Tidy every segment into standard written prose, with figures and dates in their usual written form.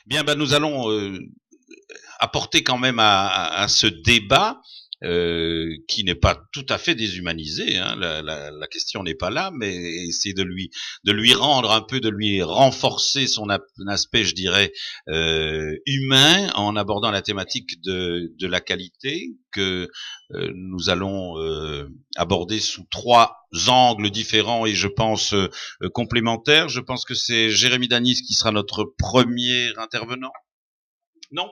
Bien, nous allons apporter quand même à ce débat qui n'est pas tout à fait déshumanisé. Hein. La question n'est pas là, mais essayer de lui rendre un peu, de lui renforcer son aspect, je dirais, humain, en abordant la thématique de la qualité que nous allons aborder sous 3 angles différents et je pense complémentaires. Je pense que c'est Jérémy Danis qui sera notre premier intervenant. Non?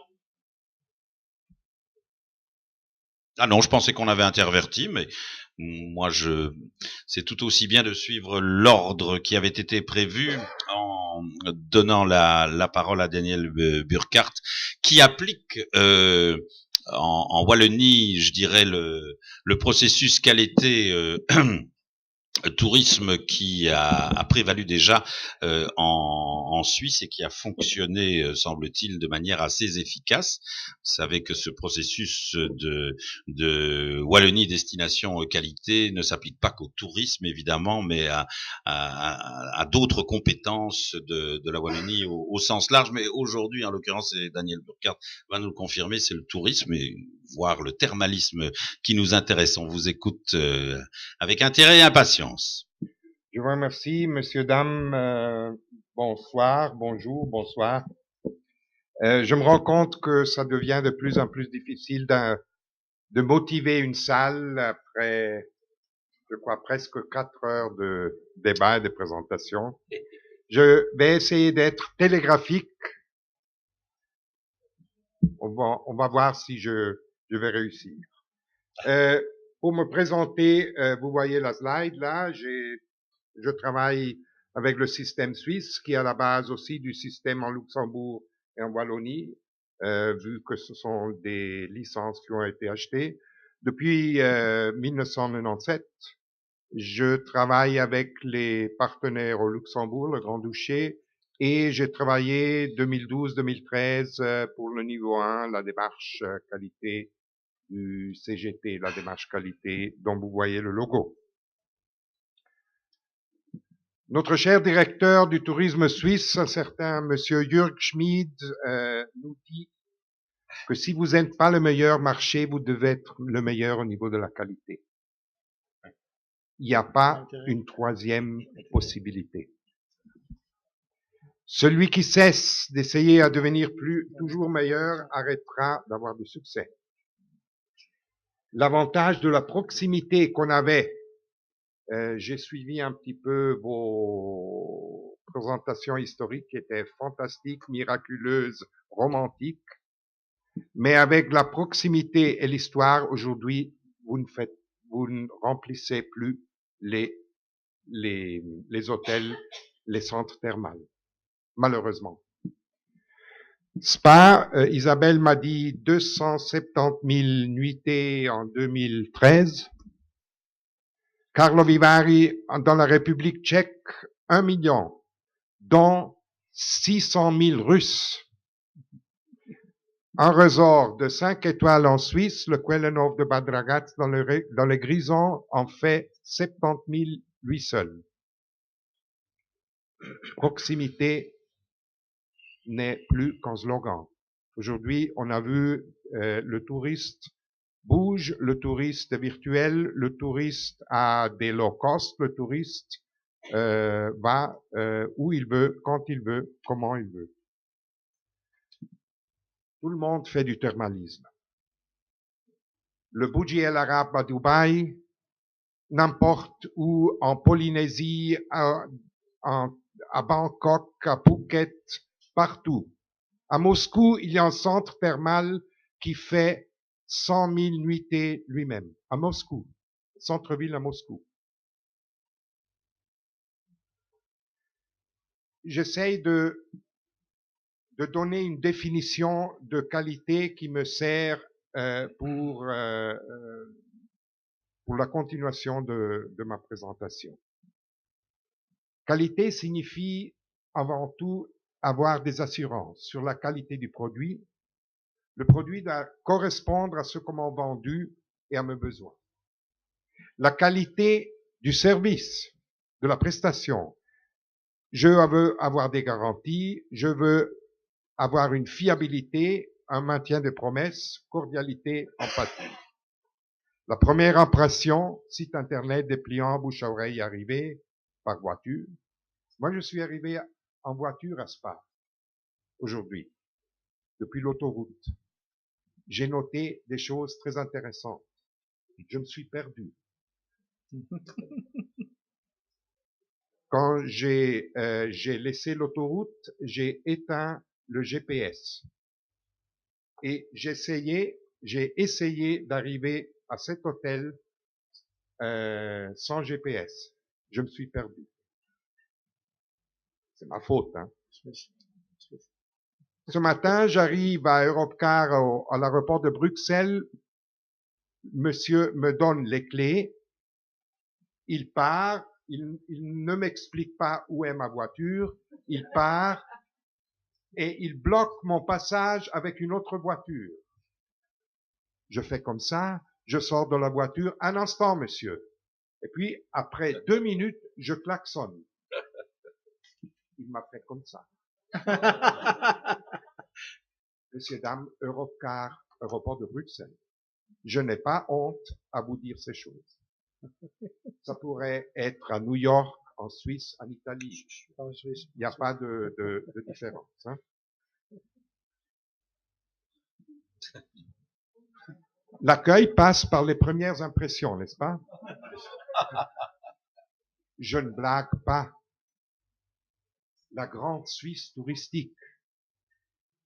Ah non, je pensais qu'on avait interverti, mais moi, c'est tout aussi bien de suivre l'ordre qui avait été prévu en donnant la parole à Daniel Burkhardt, qui applique en Wallonie, je dirais, le processus qualité tourisme qui a prévalu déjà en Suisse et qui a fonctionné, semble-t-il, de manière assez efficace. Vous savez que ce processus de Wallonie destination qualité ne s'applique pas qu'au tourisme, évidemment, mais à d'autres compétences de la Wallonie au sens large. Mais aujourd'hui, en l'occurrence, et Daniel Burkhardt va nous le confirmer, c'est le tourisme et voire le thermalisme qui nous intéresse. On vous écoute avec intérêt et impatience. Je vous remercie, messieurs, dames. Bonsoir, bonjour, bonsoir. Je me rends compte que ça devient de plus en plus difficile de motiver une salle après, je crois, presque 4 heures de débat et de présentation. Je vais essayer d'être télégraphique. On va voir si je vais réussir. Pour me présenter, vous voyez la slide là, je travaille avec le système suisse, qui est à la base aussi du système en Luxembourg et en Wallonie, vu que ce sont des licences qui ont été achetées. Depuis 1997, je travaille avec les partenaires au Luxembourg, le Grand-Duché, et j'ai travaillé 2012-2013 pour le niveau 1, la démarche qualité du CGT, la démarche qualité dont vous voyez le logo. Notre cher directeur du tourisme suisse, un certain monsieur Jürg Schmid, nous dit que si vous n'êtes pas le meilleur marché, vous devez être le meilleur au niveau de la qualité. Il n'y a pas une troisième possibilité. Celui qui cesse d'essayer à devenir toujours meilleur arrêtera d'avoir du succès. L'avantage de la proximité qu'on avait, j'ai suivi un petit peu vos présentations historiques qui étaient fantastiques, miraculeuses, romantiques, mais avec la proximité et l'histoire, aujourd'hui, vous ne remplissez plus les hôtels, les centres thermales, malheureusement. Spa, Isabelle m'a dit 270 000 nuitées en 2013. Carlo Vivari, dans la République tchèque, 1 million, dont 600 000 Russes. Un resort de 5 étoiles en Suisse, le Quellenhof de Bad Ragaz, dans le Grison, en fait 70 000 lui seul. Proximité n'est plus qu'un slogan. Aujourd'hui, on a vu le touriste bouge, le touriste virtuel, le touriste a des low cost, le touriste va où il veut, quand il veut, comment il veut. Tout le monde fait du thermalisme. Le Burj El Arab à Dubaï, n'importe où, en Polynésie, à Bangkok, à Phuket, partout. À Moscou, il y a un centre thermal qui fait 100 000 nuitées lui-même. À Moscou, centre-ville à Moscou. J'essaye de donner une définition de qualité qui me sert pour la continuation de ma présentation. Qualité signifie avant tout avoir des assurances sur la qualité du produit. Le produit doit correspondre à ce qu'on m'a vendu et à mes besoins. La qualité du service, de la prestation. Je veux avoir des garanties, je veux avoir une fiabilité, un maintien des promesses, cordialité, empathie. La première impression, site internet dépliant, bouche à oreille, arrivé par voiture. Moi, je suis arrivé en voiture à Spa, aujourd'hui, depuis l'autoroute. J'ai noté des choses très intéressantes. Je me suis perdu. Quand j'ai laissé l'autoroute, j'ai éteint le GPS. Et j'ai essayé d'arriver à cet hôtel sans GPS. Je me suis perdu. C'est ma faute, hein. Ce matin, j'arrive à Europcar, à l'aéroport de Bruxelles. Monsieur me donne les clés. Il part. Il ne m'explique pas où est ma voiture. Il part et il bloque mon passage avec une autre voiture. Je fais comme ça. Je sors de la voiture. Un instant, monsieur. Et puis, après 2 minutes, je klaxonne. Il m'a fait comme ça. Messieurs, dames, Europcar, aéroport de Bruxelles. Je n'ai pas honte à vous dire ces choses. Ça pourrait être à New York, en Suisse, en Italie. Il n'y a pas de différence. Hein. L'accueil passe par les premières impressions, n'est-ce pas? Je ne blague pas. La grande Suisse touristique,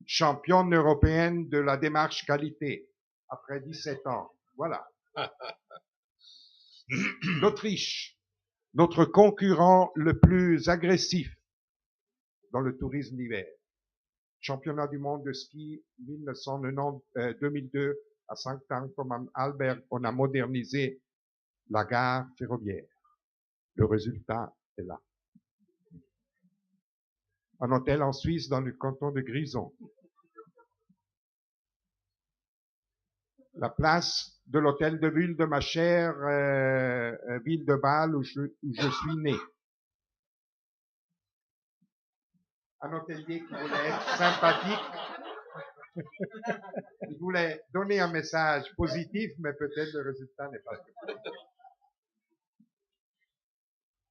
championne européenne de la démarche qualité, après 17 ans. Voilà. L'Autriche, notre concurrent le plus agressif dans le tourisme d'hiver. Championnat du monde de ski 2002 à Saint-Anne-comme-Albert, on a modernisé la gare ferroviaire. Le résultat est là. Un hôtel en Suisse dans le canton de Grison. La place de l'hôtel de ville de ma chère ville de Bâle où je suis né. Un hôtelier qui voulait être sympathique. Il voulait donner un message positif, mais peut-être le résultat n'est pas bon.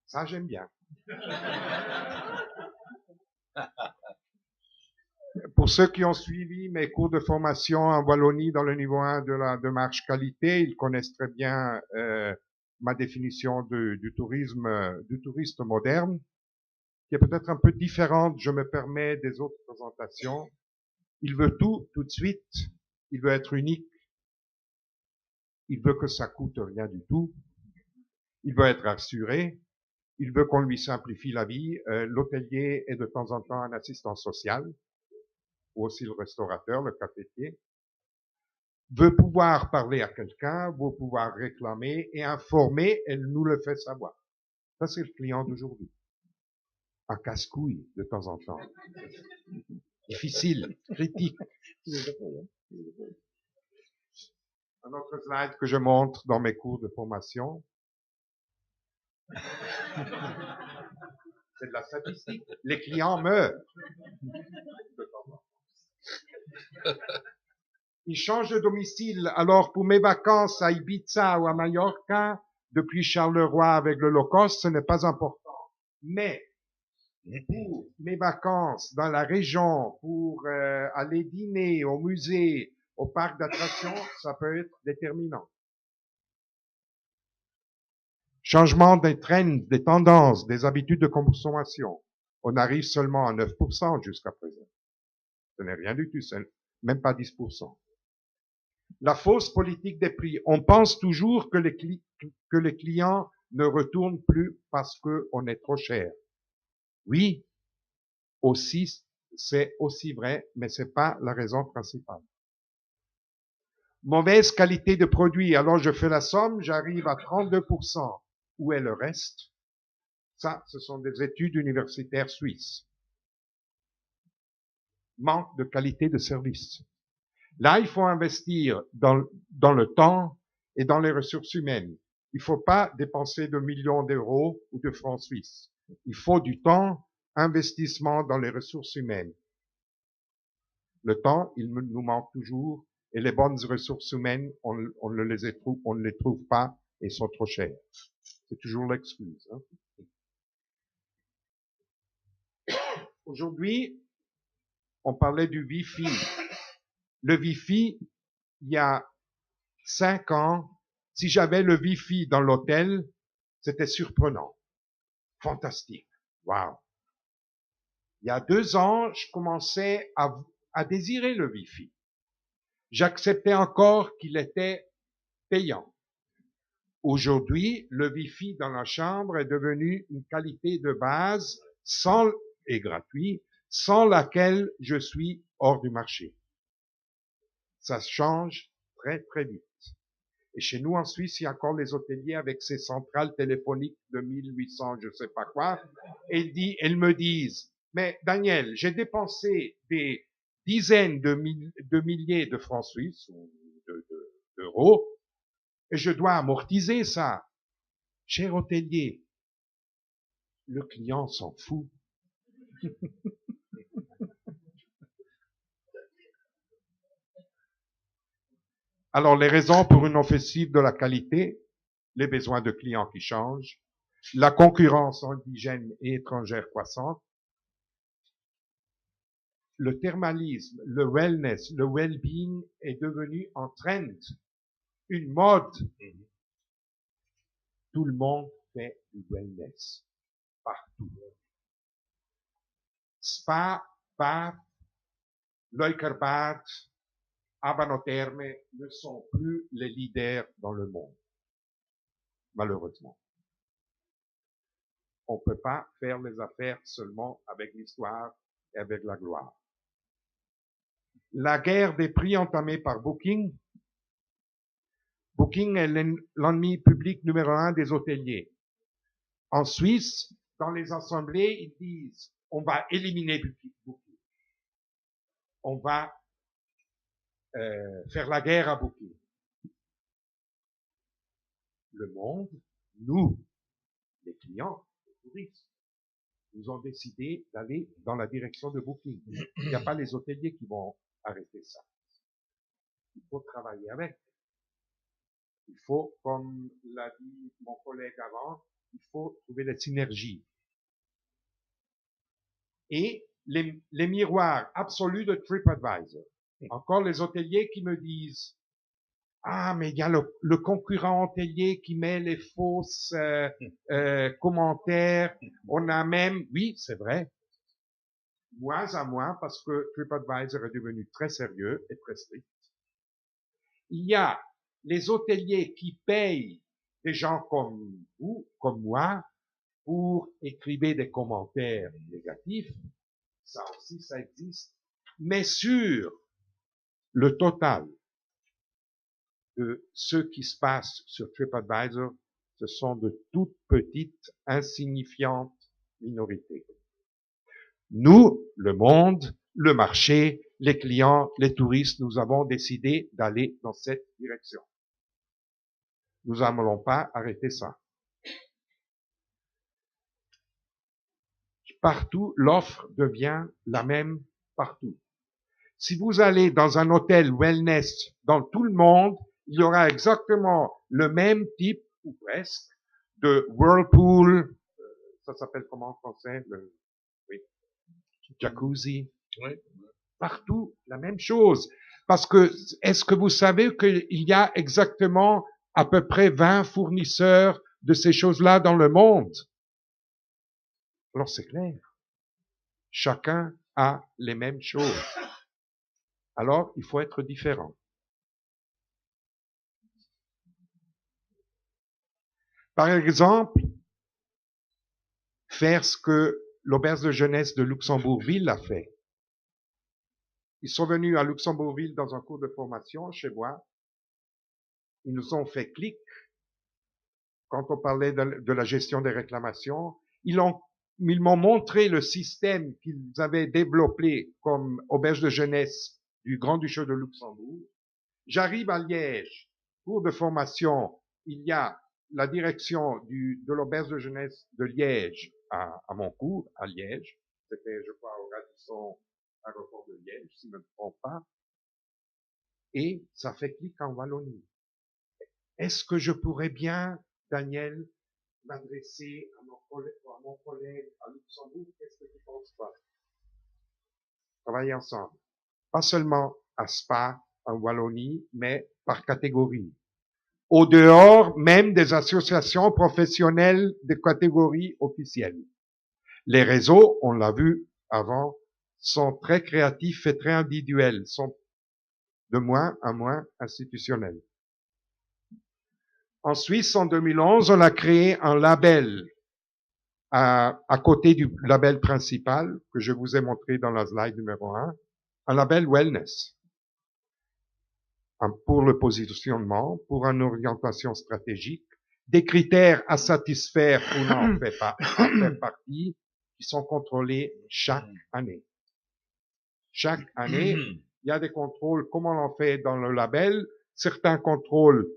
Ça, j'aime bien. Pour ceux qui ont suivi mes cours de formation en Wallonie dans le niveau 1 de la démarche qualité, ils connaissent très bien ma définition du touriste moderne, qui est peut-être un peu différente, je me permets, des autres présentations. Il veut tout de suite, il veut être unique, il veut que ça coûte rien du tout, il veut être assuré, il veut qu'on lui simplifie la vie. L'hôtelier est de temps en temps un assistant social, ou aussi le restaurateur, le cafetier, veut pouvoir parler à quelqu'un, veut pouvoir réclamer et informer, elle nous le fait savoir. Ça, c'est le client d'aujourd'hui. Un casse-couille de temps en temps. Difficile, critique. Un autre slide que je montre dans mes cours de formation. C'est de la statistique. Les clients meurent. Ils changent de domicile. Alors, pour mes vacances à Ibiza ou à Mallorca, depuis Charleroi avec le low cost, ce n'est pas important. Mais, pour mes vacances dans la région, pour aller dîner au musée, au parc d'attractions, ça peut être déterminant. Changement des trends, des tendances, des habitudes de consommation. On arrive seulement à 9% jusqu'à présent. Ce n'est rien du tout, même pas 10%. La fausse politique des prix. On pense toujours que les clients ne retournent plus parce qu'on est trop cher. Oui, aussi, c'est aussi vrai, mais c'est pas la raison principale. Mauvaise qualité de produit. Alors je fais la somme, j'arrive à 32%. Où est le reste? Ça, ce sont des études universitaires suisses. Manque de qualité de service. Là, il faut investir dans le temps et dans les ressources humaines. Il ne faut pas dépenser de millions d'euros ou de francs suisses. Il faut du temps, investissement dans les ressources humaines. Le temps, nous manque toujours, et les bonnes ressources humaines, on ne les trouve pas et sont trop chères. C'est toujours l'excuse. Hein. Aujourd'hui, on parlait du Wi-Fi. Le Wi-Fi, il y a 5 ans, si j'avais le Wi-Fi dans l'hôtel, c'était surprenant. Fantastique. Wow. Il y a 2 ans, je commençais à désirer le Wi-Fi. J'acceptais encore qu'il était payant. Aujourd'hui, le Wi-Fi dans la chambre est devenu une qualité de base et gratuit, sans laquelle je suis hors du marché. Ça change très, très vite. Et chez nous, en Suisse, il y a encore les hôteliers avec ces centrales téléphoniques de 1800, je sais pas quoi. Et ils me disent, mais Daniel, j'ai dépensé des dizaines de milliers de francs suisses ou d'euros, et je dois amortiser ça. Cher hôtelier, le client s'en fout. Alors, les raisons pour une offensive de la qualité, les besoins de clients qui changent, la concurrence indigène et étrangère croissante, le thermalisme, le wellness, le well-being est devenu en trend, une mode. Tout le monde fait du wellness, partout. Spa, bath, Leukerbad, Abanotherme ne sont plus les leaders dans le monde, malheureusement. On ne peut pas faire les affaires seulement avec l'histoire et avec la gloire. La guerre des prix entamée par Booking. Booking est l'ennemi public numéro 1 des hôteliers. En Suisse, dans les assemblées, ils disent on va éliminer Booking. On va faire la guerre à Booking. Le monde, nous, les clients, les touristes, nous ont décidé d'aller dans la direction de Booking. Il n'y a pas les hôteliers qui vont arrêter ça. Il faut travailler avec. Il faut, comme l'a dit mon collègue avant, il faut trouver des synergies. Et les miroirs absolus de TripAdvisor. Encore les hôteliers qui me disent ah, mais il y a le concurrent hôtelier qui met les fausses commentaires. On a même, oui, c'est vrai, moins à moins, parce que TripAdvisor est devenu très sérieux et très strict. Il y a les hôteliers qui payent des gens comme vous, comme moi, pour écrire des commentaires négatifs. Ça aussi, ça existe. Mais sur le total de ce qui se passe sur TripAdvisor, ce sont de toutes petites, insignifiantes minorités. Nous, le monde, le marché, les clients, les touristes, nous avons décidé d'aller dans cette direction. Nous n'allons pas arrêter ça. Partout, l'offre devient la même partout. Si vous allez dans un hôtel wellness dans tout le monde, il y aura exactement le même type, ou presque, de whirlpool, ça s'appelle comment en français? Oui, jacuzzi. Oui. Partout, la même chose. Parce que, est-ce que vous savez qu'il y a exactement à peu près 20 fournisseurs de ces choses-là dans le monde? Alors c'est clair. Chacun a les mêmes choses. Alors, il faut être différent. Par exemple, faire ce que l'auberge de jeunesse de Luxembourgville a fait. Ils sont venus à Luxembourgville dans un cours de formation chez moi. Ils nous ont fait clic quand on parlait de la gestion des réclamations. Ils m'ont montré le système qu'ils avaient développé comme auberge de jeunesse du Grand-Duché de Luxembourg. J'arrive à Liège, cours de formation, il y a la direction de l'auberge de jeunesse de Liège à mon cours, à Liège. C'était, je crois, au Radisson aéroport de Liège, si je ne me trompe pas, et ça fait clic en Wallonie. Est-ce que je pourrais bien, Daniel, m'adresser à mon collègue à Luxembourg? Qu'est-ce que tu penses pas? Travailler ensemble. Pas seulement à Spa, en Wallonie, mais par catégorie. Au dehors même des associations professionnelles de catégorie officielle. Les réseaux, on l'a vu avant, sont très créatifs et très individuels, sont de moins en moins institutionnels. En Suisse, en 2011, on a créé un label à côté du label principal que je vous ai montré dans la slide numéro 1, un label wellness. Pour le positionnement, pour une orientation stratégique, des critères à satisfaire ou non en faire partie, qui sont contrôlés chaque année. Chaque année, il y a des contrôles, comme on en fait dans le label, certains contrôles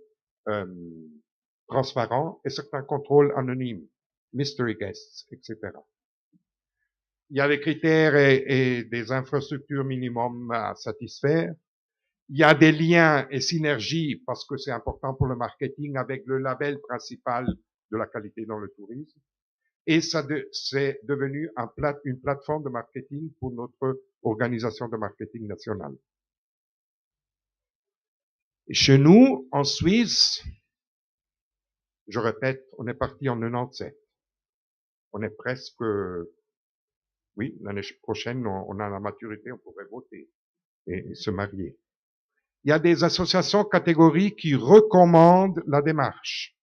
transparents et certains contrôles anonymes, mystery guests, etc. Il y a des critères et des infrastructures minimum à satisfaire. Il y a des liens et synergies, parce que c'est important pour le marketing, avec le label principal de la qualité dans le tourisme. Et ça c'est devenu une plateforme de marketing pour notre organisation de marketing nationale. Et chez nous, en Suisse, je répète, on est parti en 97. On est presque, oui, l'année prochaine, on a la maturité, on pourrait voter et se marier. Il y a des associations catégories qui recommandent la démarche.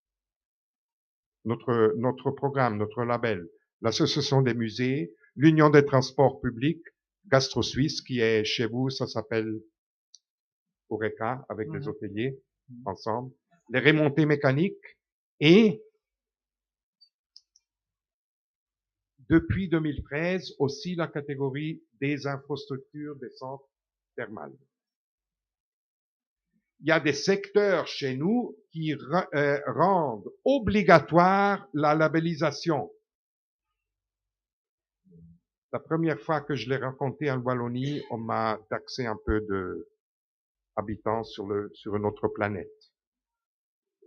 Notre programme, notre label, l'association des musées, l'union des transports publics, Gastro Suisse, qui est chez vous, ça s'appelle Oreca, avec les hôteliers, ensemble, les remontées mécaniques, et depuis 2013, aussi la catégorie des infrastructures des centres thermales. Il y a des secteurs chez nous qui rendent obligatoire la labellisation. La première fois que je l'ai raconté en Wallonie, on m'a taxé un peu de habitants sur une autre planète.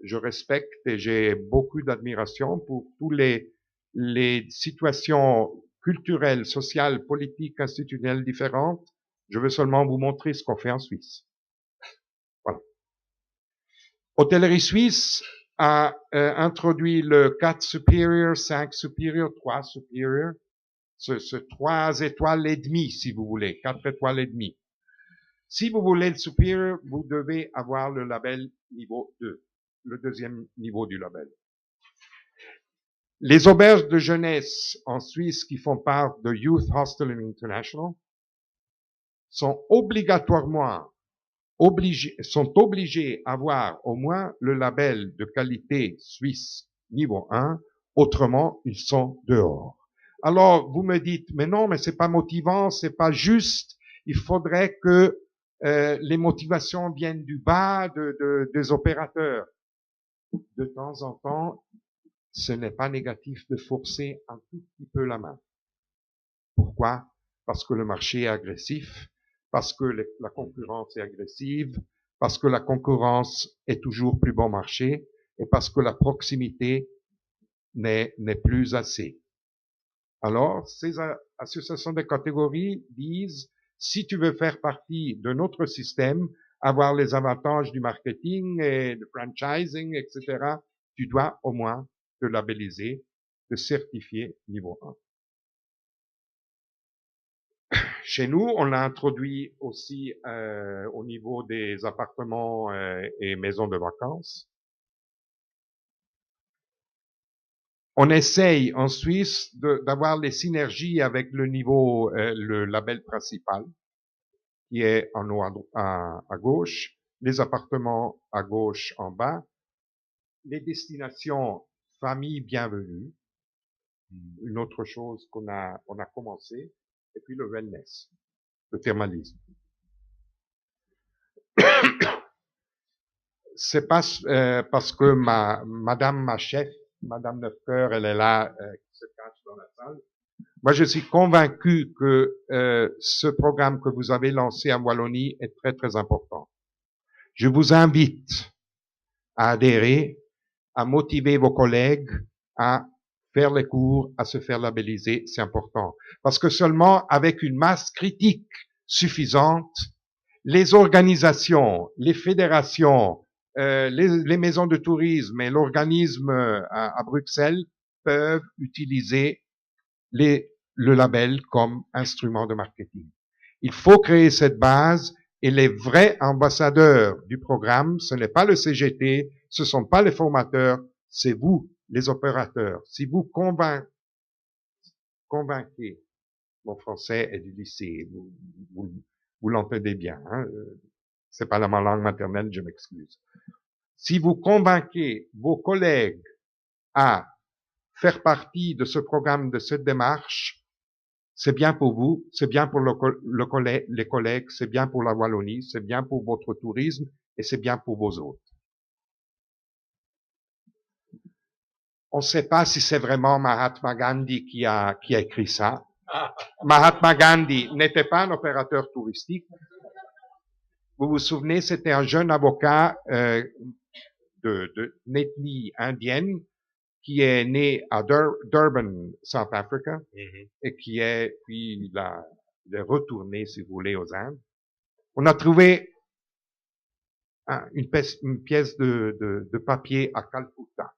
Je respecte et j'ai beaucoup d'admiration pour tous les situations culturelles, sociales, politiques, institutionnelles différentes. Je veux seulement vous montrer ce qu'on fait en Suisse. Voilà. Hôtellerie Suisse a introduit le 4 supérieur, 5 supérieur, 3 supérieur, ce 3 étoiles et demi, si vous voulez, 4 étoiles et demi. Si vous voulez le supérieur, vous devez avoir le label niveau 2, le deuxième niveau du label. Les auberges de jeunesse en Suisse qui font part de Youth Hostel International sont obligatoirement sont obligés à avoir au moins le label de qualité suisse niveau 1, autrement ils sont dehors. Alors vous me dites, mais non, mais c'est pas motivant, c'est pas juste, il faudrait que les motivations viennent du bas des opérateurs. De temps en temps, ce n'est pas négatif de forcer un tout petit peu la main. Pourquoi? Parce que le marché est agressif, parce que la concurrence est agressive, parce que la concurrence est toujours plus bon marché, et parce que la proximité n'est plus assez. Alors, ces associations de catégories disent, si tu veux faire partie de notre système, avoir les avantages du marketing et du franchising, etc., tu dois au moins te labelliser, te certifier niveau 1. Chez nous, on l'a introduit aussi au niveau des appartements et maisons de vacances. On essaye en Suisse d'avoir les synergies avec le niveau, le label principal, qui est en haut à gauche, les appartements à gauche en bas, les destinations famille bienvenue, une autre chose qu'on a commencé, et puis le wellness, le thermalisme. C'est pas parce que ma chef, Madame Neufcoeur, elle est là, qui se cache dans la salle. Moi, je suis convaincu que ce programme que vous avez lancé en Wallonie est très, très important. Je vous invite à adhérer, à motiver vos collègues, à faire les cours, à se faire labelliser, c'est important. Parce que seulement avec une masse critique suffisante, les organisations, les fédérations, les maisons de tourisme et l'organisme à Bruxelles peuvent utiliser le label comme instrument de marketing. Il faut créer cette base et les vrais ambassadeurs du programme, ce n'est pas le CGT, ce ne sont pas les formateurs, c'est vous, les opérateurs. Si vous convainquez, mon français est du lycée, vous l'entendez bien, hein, c'est pas ma langue maternelle, je m'excuse. Si vous convainquez vos collègues à faire partie de ce programme, de cette démarche, c'est bien pour vous, c'est bien pour les collègues, c'est bien pour la Wallonie, c'est bien pour votre tourisme et c'est bien pour vos autres. On ne sait pas si c'est vraiment Mahatma Gandhi qui a écrit ça. Mahatma Gandhi n'était pas un opérateur touristique. Vous vous souvenez, c'était un jeune avocat d'ethnie indienne qui est né à Durban, South Africa, et puis il est retourné, si vous voulez, aux Indes. On a trouvé une pièce de papier à Calcutta.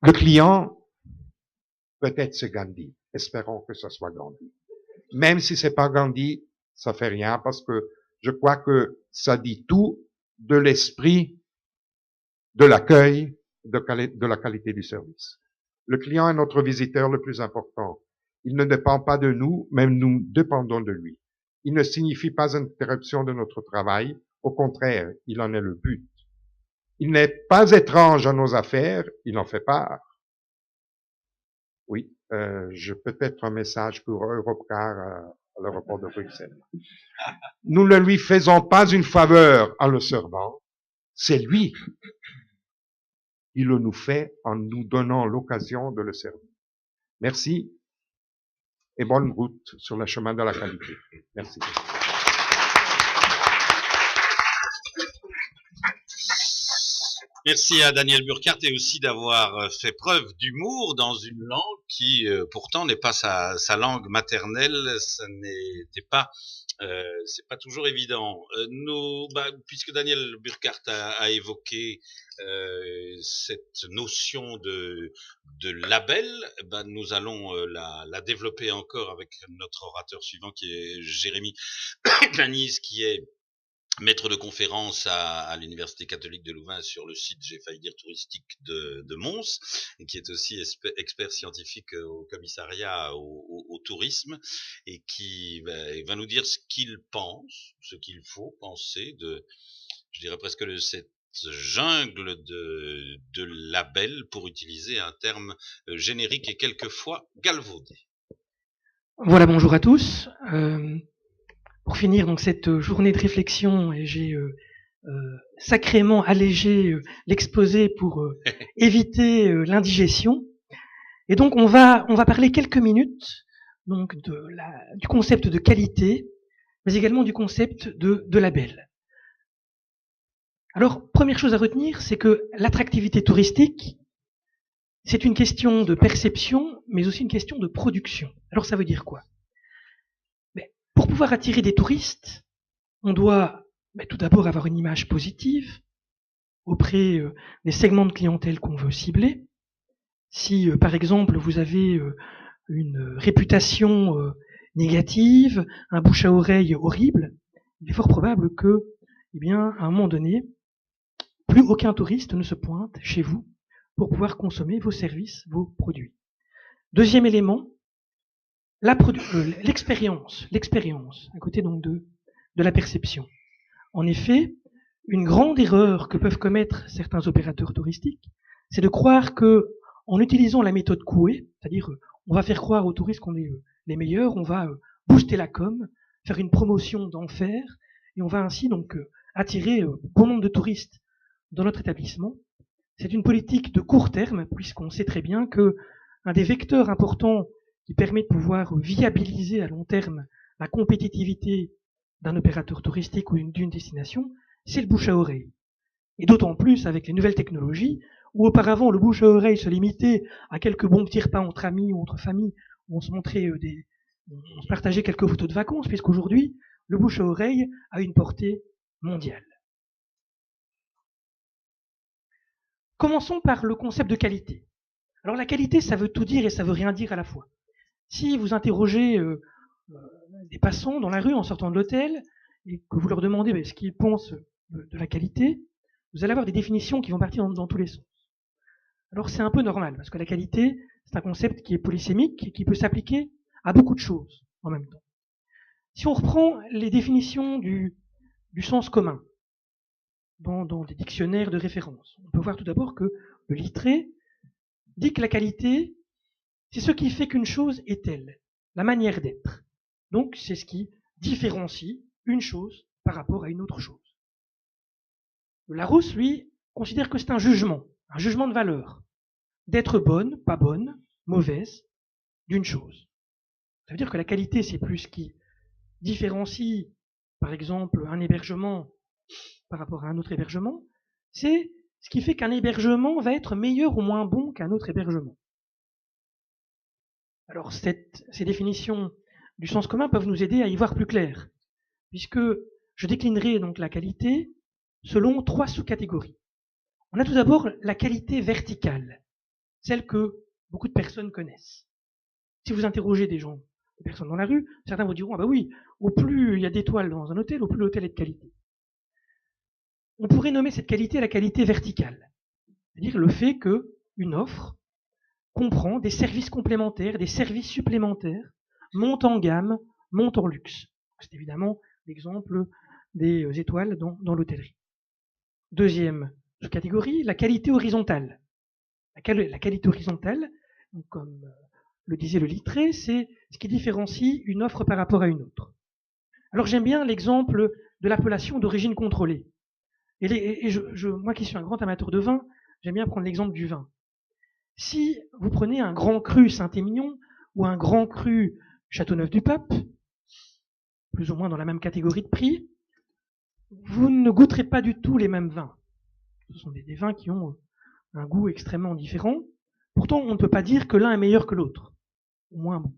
Le client, peut-être c'est Gandhi. Espérons que ce soit Gandhi. Même si c'est pas Gandhi, ça fait rien parce que je crois que ça dit tout de l'esprit, de l'accueil, de la qualité du service. Le client est notre visiteur le plus important. Il ne dépend pas de nous, même nous dépendons de lui. Il ne signifie pas interruption de notre travail. Au contraire, il en est le but. Il n'est pas étrange à nos affaires, il en fait part. Oui, je peut-être un message pour Europcar à l'aéroport de Bruxelles. Nous ne lui faisons pas une faveur en le servant, c'est lui qui le nous fait en nous donnant l'occasion de le servir. Merci et bonne route sur le chemin de la qualité. Merci. Merci à Daniel Burkhardt et aussi d'avoir fait preuve d'humour dans une langue qui pourtant n'est pas sa langue maternelle. Ça n'était pas, c'est pas toujours évident. Puisque Daniel Burkhardt a évoqué cette notion de label, nous allons la développer encore avec notre orateur suivant qui est Jérémy Planise, qui est maître de conférence à l'Université catholique de Louvain sur le site, j'ai failli dire touristique, de Mons, et qui est aussi expert scientifique au commissariat au tourisme, et qui va nous dire ce qu'il pense, ce qu'il faut penser je dirais presque cette jungle de labels, pour utiliser un terme générique et quelquefois galvaudé. Voilà, bonjour à tous. Pour finir donc cette journée de réflexion, et j'ai sacrément allégé l'exposé pour éviter l'indigestion. Et donc on va parler quelques minutes donc du concept de qualité, mais également du concept de label. Alors première chose à retenir, c'est que l'attractivité touristique, c'est une question de perception, mais aussi une question de production. Alors ça veut dire quoi ? Pour pouvoir attirer des touristes, on doit tout d'abord avoir une image positive auprès des segments de clientèle qu'on veut cibler. Si, par exemple, vous avez une réputation négative, un bouche à oreille horrible, il est fort probable que, à un moment donné, plus aucun touriste ne se pointe chez vous pour pouvoir consommer vos services, vos produits. Deuxième élément, l'expérience, à côté donc de la perception. En effet, une grande erreur que peuvent commettre certains opérateurs touristiques, c'est de croire que, en utilisant la méthode Coué, c'est-à-dire on va faire croire aux touristes qu'on est les meilleurs, on va booster la com, faire une promotion d'enfer, et on va ainsi donc attirer bon nombre de touristes dans notre établissement. C'est une politique de court terme, puisqu'on sait très bien que un des vecteurs importants qui permet de pouvoir viabiliser à long terme la compétitivité d'un opérateur touristique ou d'une destination, c'est le bouche à oreille. Et d'autant plus avec les nouvelles technologies, où auparavant le bouche à oreille se limitait à quelques bons petits repas entre amis ou entre familles, où on se montrait on se partageait quelques photos de vacances, puisqu'aujourd'hui, le bouche à oreille a une portée mondiale. Commençons par le concept de qualité. Alors la qualité, ça veut tout dire et ça veut rien dire à la fois. Si vous interrogez des passants dans la rue en sortant de l'hôtel et que vous leur demandez ce qu'ils pensent de la qualité, vous allez avoir des définitions qui vont partir dans tous les sens. Alors c'est un peu normal, parce que la qualité, c'est un concept qui est polysémique et qui peut s'appliquer à beaucoup de choses en même temps. Si on reprend les définitions du sens commun dans des dictionnaires de référence, on peut voir tout d'abord que le Littré dit que la qualité, c'est ce qui fait qu'une chose est telle, la manière d'être. Donc c'est ce qui différencie une chose par rapport à une autre chose. Le Larousse, lui, considère que c'est un jugement de valeur, d'être bonne, pas bonne, mauvaise, d'une chose. Ça veut dire que la qualité, c'est plus ce qui différencie, par exemple, un hébergement par rapport à un autre hébergement, c'est ce qui fait qu'un hébergement va être meilleur ou moins bon qu'un autre hébergement. Alors ces définitions du sens commun peuvent nous aider à y voir plus clair, puisque je déclinerai donc la qualité selon 3 sous-catégories. On a tout d'abord la qualité verticale, celle que beaucoup de personnes connaissent. Si vous interrogez des personnes dans la rue, certains vous diront, ah bah oui, au plus il y a d'étoiles dans un hôtel, au plus l'hôtel est de qualité. On pourrait nommer cette qualité la qualité verticale, c'est-à-dire le fait qu'une offre comprend des services complémentaires, des services supplémentaires, monte en gamme, monte en luxe. C'est évidemment l'exemple des étoiles dans l'hôtellerie. Deuxième catégorie, la qualité horizontale. La qualité horizontale, donc comme le disait le Littré, c'est ce qui différencie une offre par rapport à une autre. Alors j'aime bien l'exemple de l'appellation d'origine contrôlée. Moi qui suis un grand amateur de vin, j'aime bien prendre l'exemple du vin. Si vous prenez un grand cru Saint-Émilion ou un grand cru Châteauneuf-du-Pape, plus ou moins dans la même catégorie de prix, vous ne goûterez pas du tout les mêmes vins. Ce sont des vins qui ont un goût extrêmement différent. Pourtant, on ne peut pas dire que l'un est meilleur que l'autre, ou moins bon.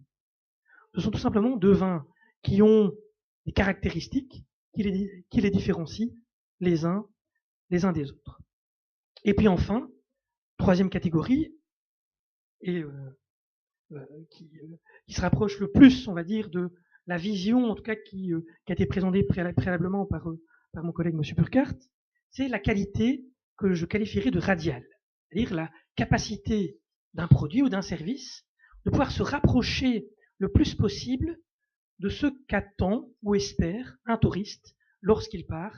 Ce sont tout simplement 2 vins qui ont des caractéristiques qui les différencient les uns des autres. Et puis enfin, 3e catégorie, et qui se rapproche le plus, on va dire, de la vision, en tout cas, qui a été présentée préalablement par mon collègue M. Burkhardt, c'est la qualité que je qualifierais de radiale, c'est-à-dire la capacité d'un produit ou d'un service de pouvoir se rapprocher le plus possible de ce qu'attend ou espère un touriste lorsqu'il part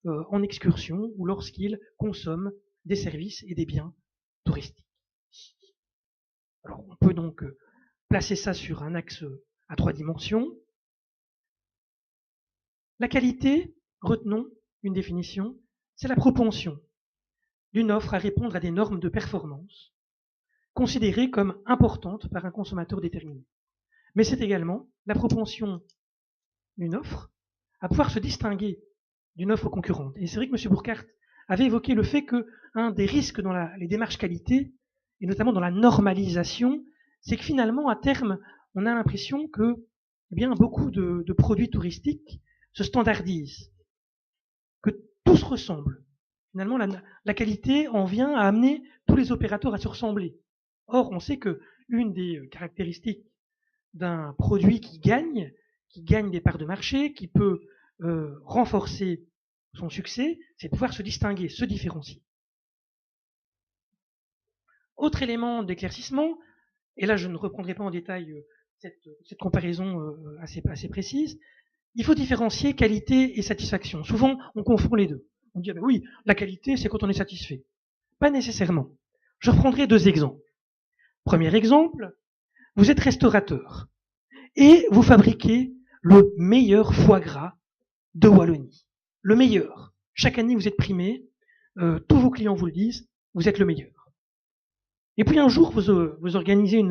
en excursion ou lorsqu'il consomme des services et des biens touristiques. Alors on peut donc placer ça sur un axe à 3 dimensions. La qualité, retenons une définition, c'est la propension d'une offre à répondre à des normes de performance considérées comme importantes par un consommateur déterminé. Mais c'est également la propension d'une offre à pouvoir se distinguer d'une offre concurrente. Et c'est vrai que M. Burkhardt avait évoqué le fait qu'un des risques dans les démarches qualité, et notamment dans la normalisation, c'est que finalement, à terme, on a l'impression que beaucoup de produits touristiques se standardisent, que tout se ressemble. Finalement, la qualité en vient à amener tous les opérateurs à se ressembler. Or, on sait que une des caractéristiques d'un produit qui gagne des parts de marché, qui peut renforcer son succès, c'est de pouvoir se distinguer, se différencier. Autre élément d'éclaircissement, et là je ne reprendrai pas en détail cette comparaison assez précise, il faut différencier qualité et satisfaction. Souvent, on confond les deux. On dit, ah ben oui, la qualité, c'est quand on est satisfait. Pas nécessairement. Je reprendrai 2 exemples. Premier exemple, vous êtes restaurateur et vous fabriquez le meilleur foie gras de Wallonie. Le meilleur. Chaque année, vous êtes primé, tous vos clients vous le disent, vous êtes le meilleur. Et puis un jour, vous organisez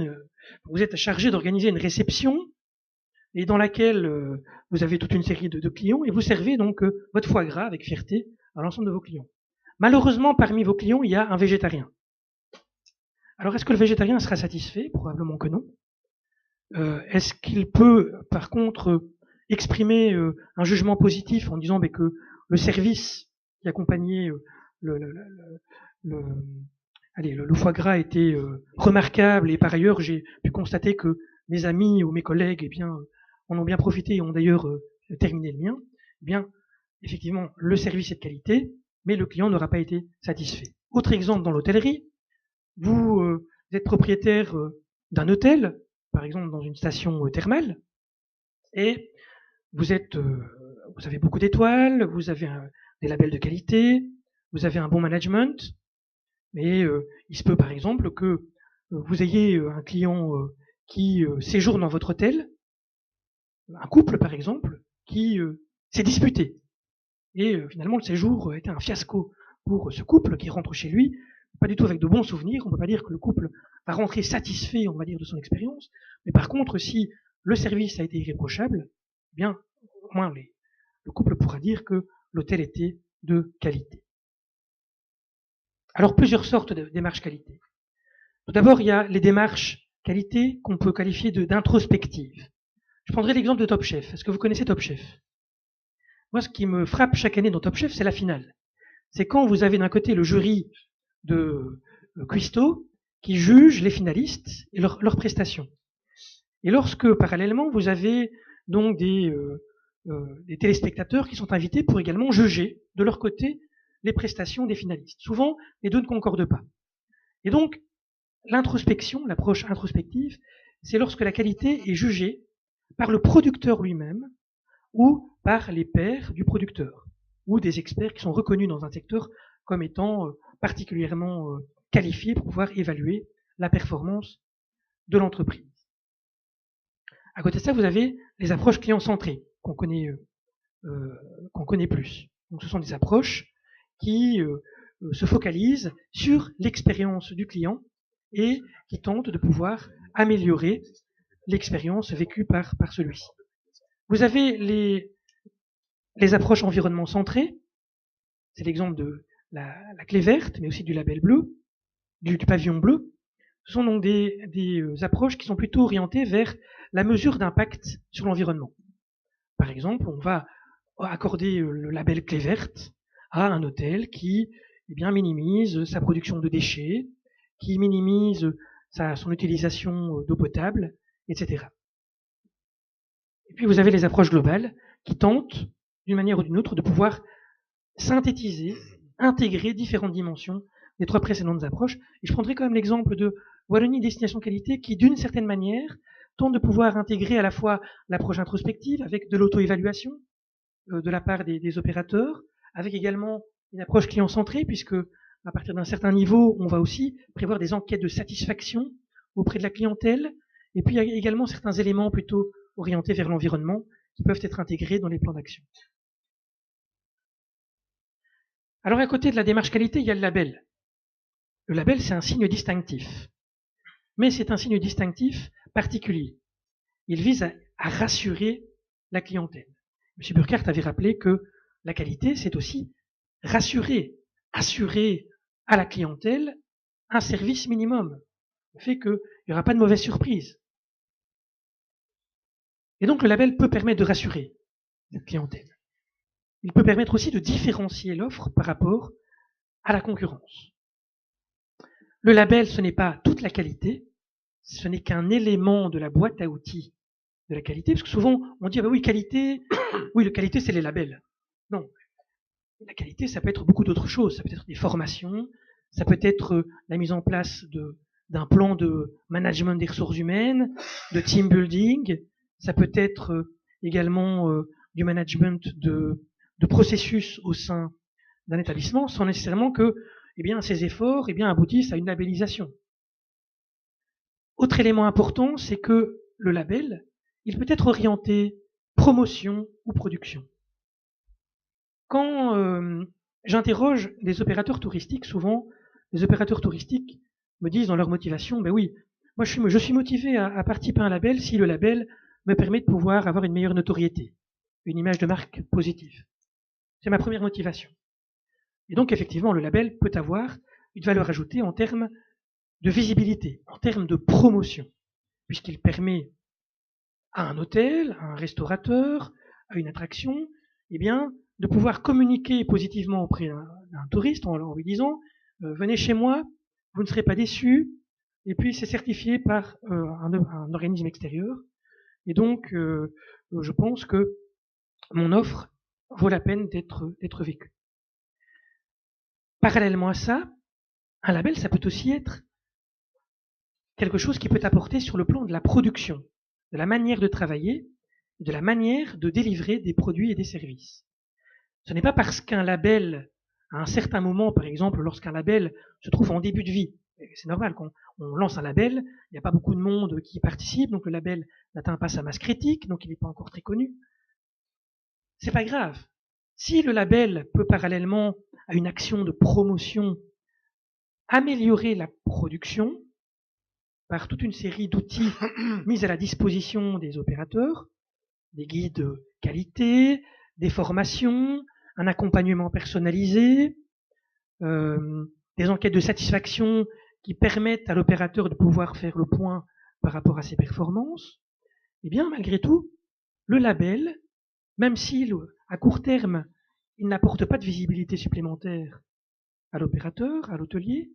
Vous êtes chargé d'organiser une réception et dans laquelle vous avez toute une série de clients et vous servez donc votre foie gras avec fierté à l'ensemble de vos clients. Malheureusement, parmi vos clients, il y a un végétarien. Alors, est-ce que le végétarien sera satisfait? Probablement que non. Est-ce qu'il peut, par contre, exprimer un jugement positif en disant que le service qui accompagnait le foie gras était remarquable et par ailleurs j'ai pu constater que mes amis ou mes collègues en ont bien profité et ont d'ailleurs terminé le mien, eh bien, effectivement, le service est de qualité, mais le client n'aura pas été satisfait. Autre exemple dans l'hôtellerie, vous êtes propriétaire d'un hôtel, par exemple dans une station thermale, et vous avez beaucoup d'étoiles, vous avez des labels de qualité, vous avez un bon management, mais il se peut par exemple que vous ayez un client qui séjourne dans votre hôtel, un couple par exemple, qui s'est disputé. Et finalement le séjour a été un fiasco pour ce couple qui rentre chez lui, pas du tout avec de bons souvenirs. On ne peut pas dire que le couple va rentrer satisfait, on va dire, de son expérience. Mais par contre, si le service a été irréprochable, eh bien, au moins le couple pourra dire que l'hôtel était de qualité. Alors, plusieurs sortes de démarches qualité. Tout d'abord, il y a les démarches qualité qu'on peut qualifier d'introspectives. Je prendrai l'exemple de Top Chef. Est-ce que vous connaissez Top Chef? Moi, ce qui me frappe chaque année dans Top Chef, c'est la finale. C'est quand vous avez d'un côté le jury de Cuisto qui juge les finalistes et leurs prestations. Et lorsque, parallèlement, vous avez donc des téléspectateurs qui sont invités pour également juger de leur côté les prestations des finalistes. Souvent, les deux ne concordent pas. Et donc, l'introspection, l'approche introspective, c'est lorsque la qualité est jugée par le producteur lui-même ou par les pairs du producteur ou des experts qui sont reconnus dans un secteur comme étant particulièrement qualifiés pour pouvoir évaluer la performance de l'entreprise. À côté de ça, vous avez les approches client-centrées qu'on connaît plus. Donc, ce sont des approches qui se focalisent sur l'expérience du client et qui tentent de pouvoir améliorer l'expérience vécue par celui-ci. Vous avez les approches environnement centrées, c'est l'exemple de la clé verte, mais aussi du label bleu, du pavillon bleu. Ce sont donc des approches qui sont plutôt orientées vers la mesure d'impact sur l'environnement. Par exemple, on va accorder le label clé verte à un hôtel qui minimise sa production de déchets, qui minimise son utilisation d'eau potable, etc. Et puis vous avez les approches globales qui tentent, d'une manière ou d'une autre, de pouvoir synthétiser, intégrer différentes dimensions des trois précédentes approches. Et je prendrai quand même l'exemple de Wallonie Destination Qualité qui, d'une certaine manière, tente de pouvoir intégrer à la fois l'approche introspective avec de l'auto-évaluation de la part des opérateurs, avec également une approche client-centrée, puisque à partir d'un certain niveau, on va aussi prévoir des enquêtes de satisfaction auprès de la clientèle, et puis il y a également certains éléments plutôt orientés vers l'environnement qui peuvent être intégrés dans les plans d'action. Alors à côté de la démarche qualité, il y a le label. Le label, c'est un signe distinctif. Mais c'est un signe distinctif particulier. Il vise à rassurer la clientèle. M. Burkhardt avait rappelé que la qualité, c'est aussi rassurer, assurer à la clientèle un service minimum. Le fait qu'il n'y aura pas de mauvaise surprise. Et donc le label peut permettre de rassurer cette clientèle. Il peut permettre aussi de différencier l'offre par rapport à la concurrence. Le label, ce n'est pas toute la qualité, ce n'est qu'un élément de la boîte à outils de la qualité, parce que souvent on dit, ah ben oui, qualité, oui, la qualité c'est les labels. Non. La qualité, ça peut être beaucoup d'autres choses. Ça peut être des formations, ça peut être la mise en place d'un plan de management des ressources humaines, de team building, ça peut être également du management de processus au sein d'un établissement, sans nécessairement que ces efforts aboutissent à une labellisation. Autre élément important, c'est que le label, il peut être orienté promotion ou production. Quand j'interroge des opérateurs touristiques, souvent, les opérateurs touristiques me disent dans leur motivation, ben oui, moi je suis motivé à participer à un label si le label me permet de pouvoir avoir une meilleure notoriété, une image de marque positive. C'est ma première motivation. Et donc effectivement, le label peut avoir une valeur ajoutée en termes de visibilité, en termes de promotion, puisqu'il permet à un hôtel, à un restaurateur, à une attraction, eh bien, de pouvoir communiquer positivement auprès d'un touriste en lui disant venez chez moi, vous ne serez pas déçus, et puis c'est certifié par un organisme extérieur. Et donc, je pense que mon offre vaut la peine d'être vécue. Parallèlement à ça, un label, ça peut aussi être quelque chose qui peut apporter sur le plan de la production, de la manière de travailler, de la manière de délivrer des produits et des services. Ce n'est pas parce qu'un label, à un certain moment, par exemple, lorsqu'un label se trouve en début de vie, c'est normal, quand on lance un label, il n'y a pas beaucoup de monde qui participe, donc le label n'atteint pas sa masse critique, donc il n'est pas encore très connu. C'est pas grave. Si le label peut parallèlement à une action de promotion améliorer la production par toute une série d'outils mis à la disposition des opérateurs, des guides qualité, des formations, un accompagnement personnalisé, des enquêtes de satisfaction qui permettent à l'opérateur de pouvoir faire le point par rapport à ses performances, eh bien, malgré tout, le label, même si à court terme, il n'apporte pas de visibilité supplémentaire à l'opérateur, à l'hôtelier,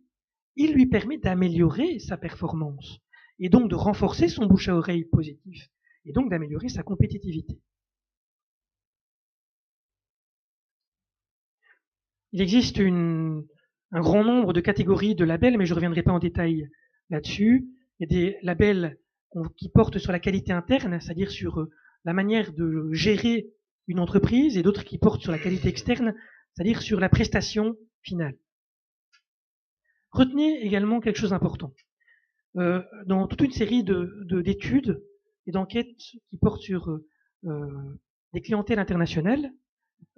il lui permet d'améliorer sa performance et donc de renforcer son bouche à oreille positif et donc d'améliorer sa compétitivité. Il existe un grand nombre de catégories de labels, mais je ne reviendrai pas en détail là-dessus. Il y a des labels qui portent sur la qualité interne, c'est-à-dire sur la manière de gérer une entreprise, et d'autres qui portent sur la qualité externe, c'est-à-dire sur la prestation finale. Retenez également quelque chose d'important. Dans toute une série d'études et d'enquêtes qui portent sur des clientèles internationales,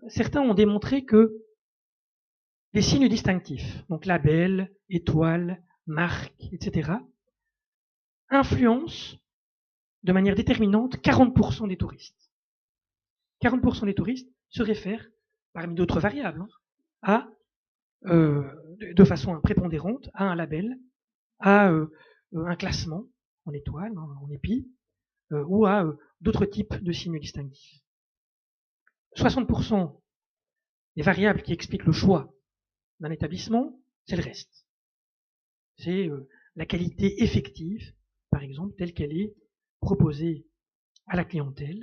certains ont démontré que les signes distinctifs, donc label, étoile, marque, etc., influencent de manière déterminante 40% des touristes. 40% des touristes se réfèrent, parmi d'autres variables, de façon prépondérante à un label, à un classement en étoile, en épi, ou à d'autres types de signes distinctifs. 60% des variables qui expliquent le choix d'un établissement, c'est le reste. C'est la qualité effective, par exemple, telle qu'elle est proposée à la clientèle.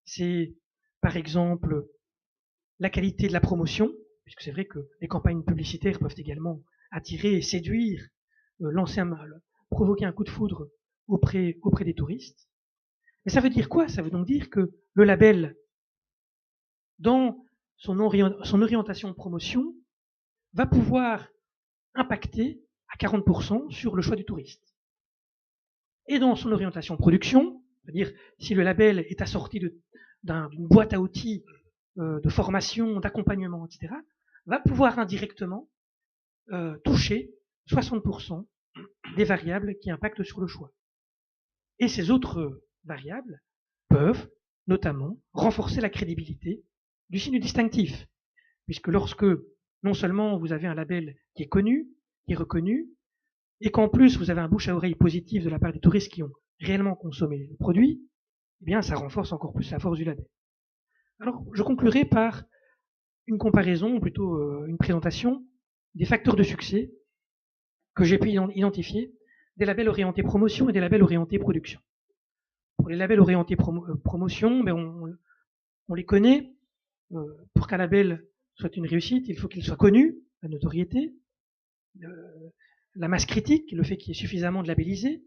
C'est, par exemple, la qualité de la promotion, puisque c'est vrai que les campagnes publicitaires peuvent également attirer, séduire, provoquer un coup de foudre auprès des touristes. Mais ça veut dire quoi? Ça veut donc dire que le label, dans son orientation de promotion, va pouvoir impacter à 40% sur le choix du touriste. Et dans son orientation production, c'est-à-dire si le label est assorti d'une boîte à outils de formation, d'accompagnement, etc., va pouvoir indirectement toucher 60% des variables qui impactent sur le choix. Et ces autres variables peuvent notamment renforcer la crédibilité du signe distinctif, puisque lorsque non seulement vous avez un label qui est connu, qui est reconnu, et qu'en plus vous avez un bouche à oreille positif de la part des touristes qui ont réellement consommé le produit, eh bien ça renforce encore plus la force du label. Alors je conclurai par une comparaison, ou plutôt une présentation des facteurs de succès que j'ai pu identifier des labels orientés promotion et des labels orientés production. Pour les labels orientés promotion, on les connaît. Pour qu'un label soit une réussite, il faut qu'il soit connu, la notoriété, la masse critique, le fait qu'il y ait suffisamment de labellisés,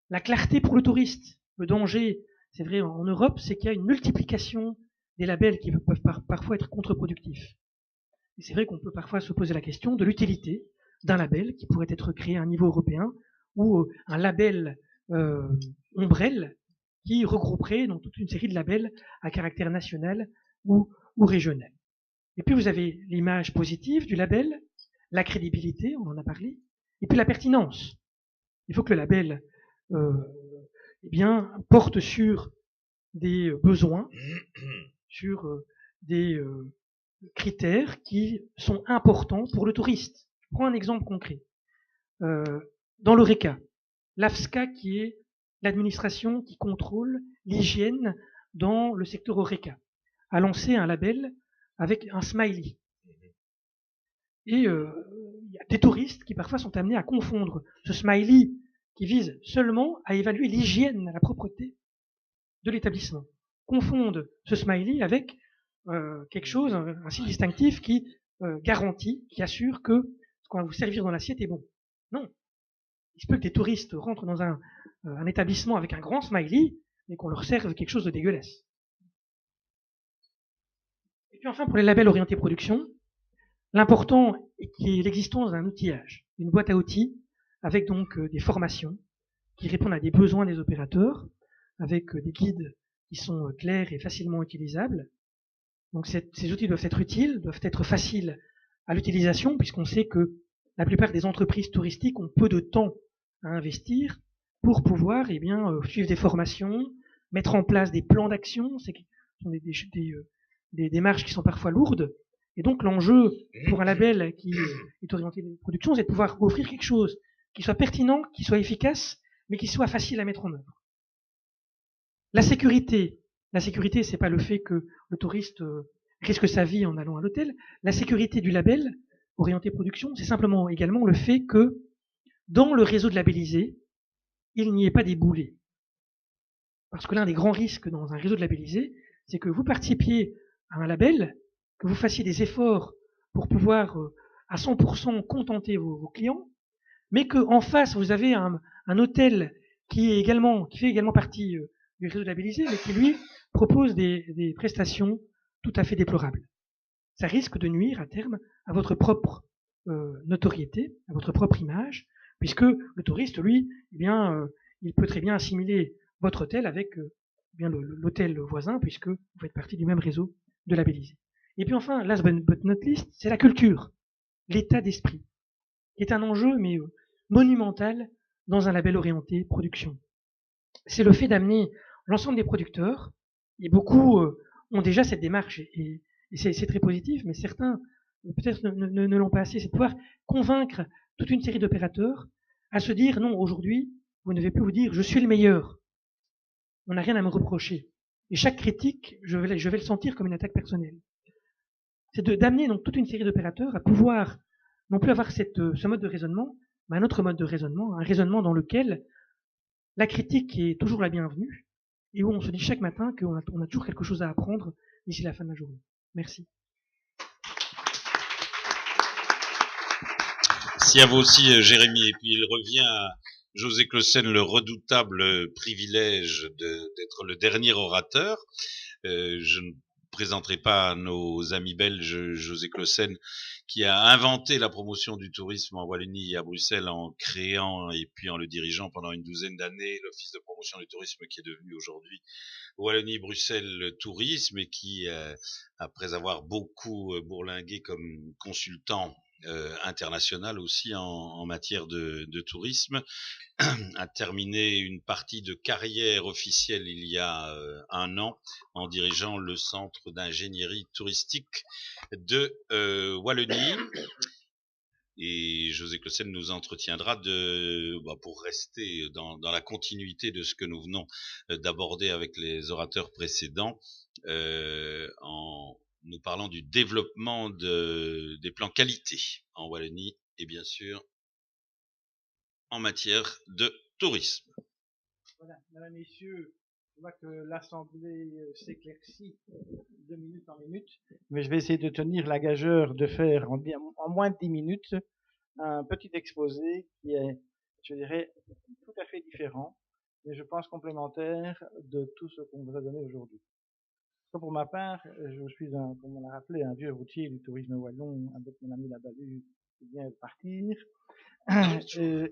la clarté pour le touriste. Le danger, c'est vrai en Europe, c'est qu'il y a une multiplication des labels qui peuvent parfois être contre-productifs. Et c'est vrai qu'on peut parfois se poser la question de l'utilité d'un label qui pourrait être créé à un niveau européen ou un label ombrelle qui regrouperait donc toute une série de labels à caractère national ou régional. Et puis vous avez l'image positive du label, la crédibilité, on en a parlé, et puis la pertinence. Il faut que le label eh bien, porte sur des besoins, sur des critères qui sont importants pour le touriste. Je prends un exemple concret. Dans l'ORECA, l'AFSCA, qui est l'administration qui contrôle l'hygiène dans le secteur ORECA, a lancé un label avec un smiley. Et il y a des touristes qui parfois sont amenés à confondre ce smiley qui vise seulement à évaluer l'hygiène, la propreté de l'établissement. Confondent ce smiley avec quelque chose, un signe distinctif qui garantit, qui assure que ce qu'on va vous servir dans l'assiette est bon. Non. Il se peut que des touristes rentrent dans un établissement avec un grand smiley, mais qu'on leur serve quelque chose de dégueulasse. Et puis enfin, pour les labels orientés production, l'important est qu'il y ait l'existence d'un outillage, une boîte à outils, avec donc des formations qui répondent à des besoins des opérateurs, avec des guides qui sont clairs et facilement utilisables. Donc ces outils doivent être utiles, doivent être faciles à l'utilisation, puisqu'on sait que la plupart des entreprises touristiques ont peu de temps à investir pour pouvoir suivre des formations, mettre en place des plans d'action. Ce sont des démarches qui sont parfois lourdes. Et donc l'enjeu pour un label qui est orienté vers la production, c'est de pouvoir offrir quelque chose qui soit pertinent, qui soit efficace, mais qui soit facile à mettre en œuvre. La sécurité, c'est pas le fait que le touriste risque sa vie en allant à l'hôtel. La sécurité du label orienté production, c'est simplement également le fait que dans le réseau de labellisés, il n'y ait pas des boulets. Parce que l'un des grands risques dans un réseau de labellisés, c'est que vous participiez à un label, que vous fassiez des efforts pour pouvoir à 100% contenter vos clients, mais qu'en face, vous avez un hôtel qui fait également partie du réseau labellisé, mais qui lui propose des prestations tout à fait déplorables. Ça risque de nuire à terme à votre propre notoriété, à votre propre image, puisque le touriste, lui, il peut très bien assimiler votre hôtel avec l'hôtel voisin, puisque vous faites partie du même réseau de labellisés. Et puis enfin, last but not least, c'est la culture, l'état d'esprit, qui est un enjeu mais monumental dans un label orienté production. C'est le fait d'amener l'ensemble des producteurs, et beaucoup ont déjà cette démarche, et c'est très positif, mais certains peut-être ne l'ont pas assez, c'est de pouvoir convaincre toute une série d'opérateurs à se dire non, aujourd'hui, vous ne devez plus vous dire je suis le meilleur, on n'a rien à me reprocher. Et chaque critique, je vais le sentir comme une attaque personnelle. C'est d'amener donc toute une série d'opérateurs à pouvoir non plus avoir ce mode de raisonnement, mais un autre mode de raisonnement, un raisonnement dans lequel la critique est toujours la bienvenue et où on se dit chaque matin qu'on a toujours quelque chose à apprendre d'ici la fin de la journée. Merci. Merci à vous aussi, Jérémy. Et puis il revient à José Clausen le redoutable privilège d'être le dernier orateur. Je ne présenterai pas nos amis belges José Clausen, qui a inventé la promotion du tourisme en Wallonie et à Bruxelles en créant et puis en le dirigeant pendant une douzaine d'années l'office de promotion du tourisme qui est devenu aujourd'hui Wallonie-Bruxelles Tourisme et qui, après avoir beaucoup bourlingué comme consultant international aussi en matière de tourisme, a terminé une partie de carrière officielle il y a un an en dirigeant le centre d'ingénierie touristique de Wallonie. Et José Clausen nous entretiendra pour rester dans la continuité de ce que nous venons d'aborder avec les orateurs précédents, en nous parlant du développement des plans qualité en Wallonie et bien sûr en matière de tourisme. Voilà, mesdames, messieurs, je vois que l'Assemblée s'éclaircit de minute en minute, mais je vais essayer de tenir la gageure de faire en moins de 10 minutes un petit exposé qui est, je dirais, tout à fait différent, mais je pense complémentaire de tout ce qu'on vous a donné aujourd'hui. Pour ma part, je suis comme on l'a rappelé, un vieux routier du tourisme wallon avec mon ami Labalu qui vient de partir.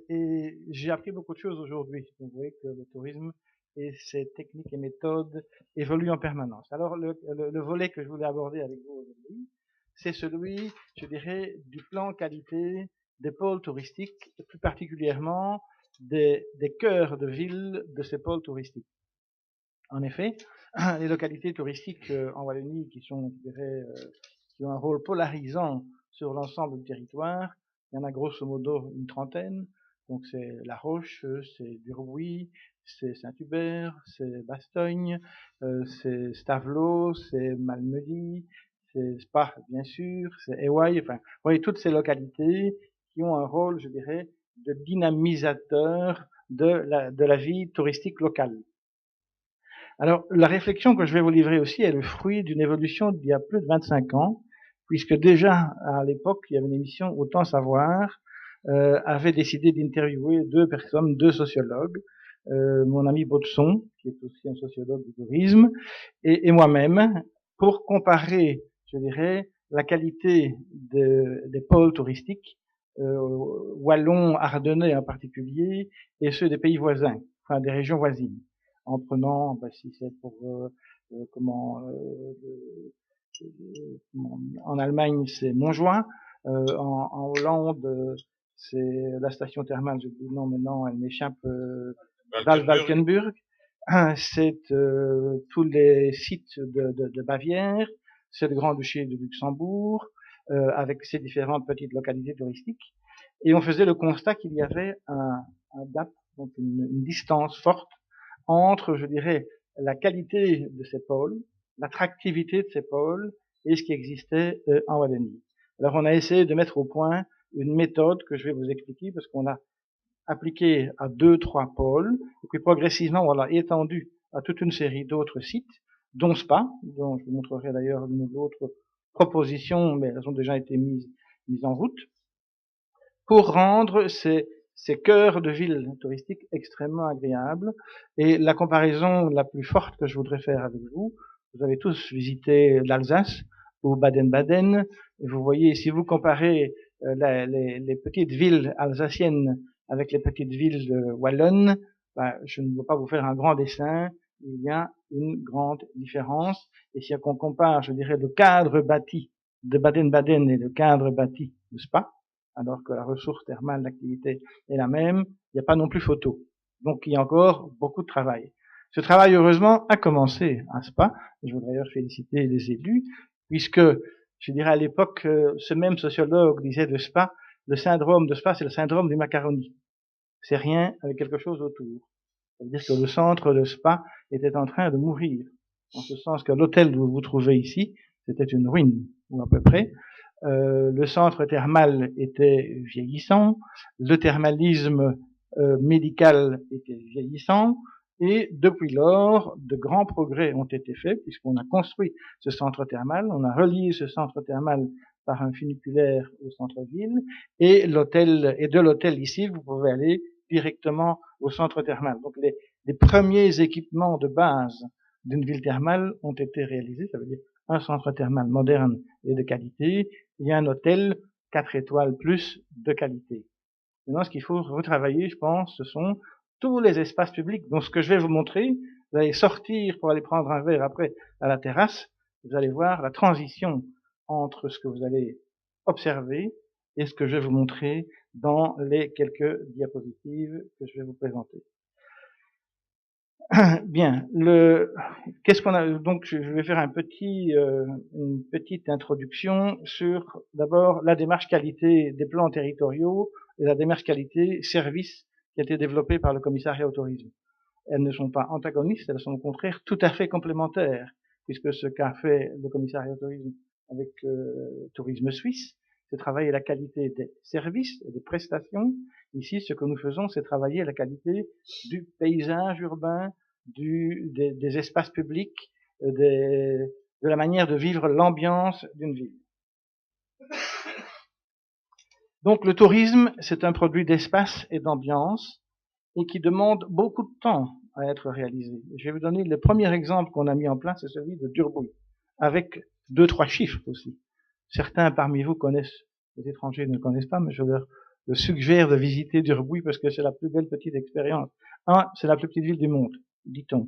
Et j'ai appris beaucoup de choses aujourd'hui. Vous voyez que le tourisme et ses techniques et méthodes évoluent en permanence. Alors, le volet que je voulais aborder avec vous aujourd'hui, c'est celui, je dirais, du plan qualité des pôles touristiques, et plus particulièrement des cœurs de ville de ces pôles touristiques. En effet, les localités touristiques en Wallonie qui sont, je dirais, qui ont un rôle polarisant sur l'ensemble du territoire, il y en a grosso modo une trentaine. Donc c'est La Roche, c'est Durbuy, c'est Saint-Hubert, c'est Bastogne, c'est Stavelot, c'est Malmedy, c'est Spa bien sûr, c'est Ewaille, enfin, vous voyez toutes ces localités qui ont un rôle, je dirais, de dynamisateur de la vie touristique locale. Alors, la réflexion que je vais vous livrer aussi est le fruit d'une évolution d'il y a plus de 25 ans, puisque déjà, à l'époque, il y avait une émission Autant Savoir, avait décidé d'interviewer deux personnes, deux sociologues, mon ami Baudson, qui est aussi un sociologue du tourisme, et moi-même, pour comparer, je dirais, la qualité des pôles touristiques, wallons, ardennais en particulier, et ceux des pays voisins, enfin des régions voisines, en prenant, si c'est pour en Allemagne c'est Montjoie, en Hollande c'est la station thermale, je dis non maintenant elle m'échappe, Valkenburg, c'est tous les sites de Bavière, c'est le Grand-Duché de Luxembourg, avec ses différentes petites localités touristiques, et on faisait le constat qu'il y avait un gap, donc une distance forte entre, je dirais, la qualité de ces pôles, l'attractivité de ces pôles et ce qui existait en Wallonie. Alors on a essayé de mettre au point une méthode que je vais vous expliquer parce qu'on a appliqué à 2-3 pôles et puis progressivement on l'a étendu à toute une série d'autres sites, dont Spa, dont je vous montrerai d'ailleurs une autre proposition, mais elles ont déjà été mises en route, pour rendre ces cœurs de villes touristiques extrêmement agréables. Et la comparaison la plus forte que je voudrais faire avec vous, vous avez tous visité l'Alsace ou Baden-Baden, et vous voyez, si vous comparez les petites villes alsaciennes avec les petites villes wallonnes, je ne veux pas vous faire un grand dessin, il y a une grande différence. Et si on compare, je dirais, le cadre bâti de Baden-Baden et le cadre bâti de Spa, alors que la ressource thermale, l'activité est la même, il n'y a pas non plus photo. Donc il y a encore beaucoup de travail. Ce travail, heureusement, a commencé à Spa. Je voudrais d'ailleurs féliciter les élus, puisque, je dirais à l'époque, ce même sociologue disait de Spa, le syndrome de Spa, c'est le syndrome du macaroni. C'est rien avec quelque chose autour. Ça veut dire que le centre de Spa était en train de mourir. En ce sens que l'hôtel où vous vous trouvez ici, c'était une ruine, ou à peu près. Le centre thermal était vieillissant, le thermalisme médical était vieillissant, et depuis lors, de grands progrès ont été faits, puisqu'on a construit ce centre thermal, on a relié ce centre thermal par un funiculaire au centre-ville, et de l'hôtel ici, vous pouvez aller directement au centre thermal. Donc les premiers équipements de base d'une ville thermale ont été réalisés, ça veut dire un centre thermal moderne et de qualité, il y a un hôtel 4 étoiles plus de qualité. Maintenant, ce qu'il faut retravailler, je pense, ce sont tous les espaces publics. Donc, ce que je vais vous montrer, vous allez sortir pour aller prendre un verre après à la terrasse, vous allez voir la transition entre ce que vous allez observer et ce que je vais vous montrer dans les quelques diapositives que je vais vous présenter. Bien, qu'est-ce qu'on a, donc je vais faire une petite introduction sur d'abord la démarche qualité des plans territoriaux et la démarche qualité service qui a été développée par le commissariat au tourisme. Elles ne sont pas antagonistes, elles sont au contraire tout à fait complémentaires, puisque ce qu'a fait le commissariat au tourisme avec Tourisme Suisse, c'est travailler la qualité des services et des prestations. Ici, ce que nous faisons, c'est travailler la qualité du paysage urbain, des espaces publics, de la manière de vivre l'ambiance d'une ville. Donc le tourisme, c'est un produit d'espace et d'ambiance et qui demande beaucoup de temps à être réalisé. Je vais vous donner le premier exemple qu'on a mis en place, c'est celui de Durbuy, avec 2-3 chiffres aussi. Certains parmi vous connaissent, les étrangers ne le connaissent pas, mais je leur suggère de visiter Durbuy parce que c'est la plus belle petite expérience. C'est la plus petite ville du monde, dit-on.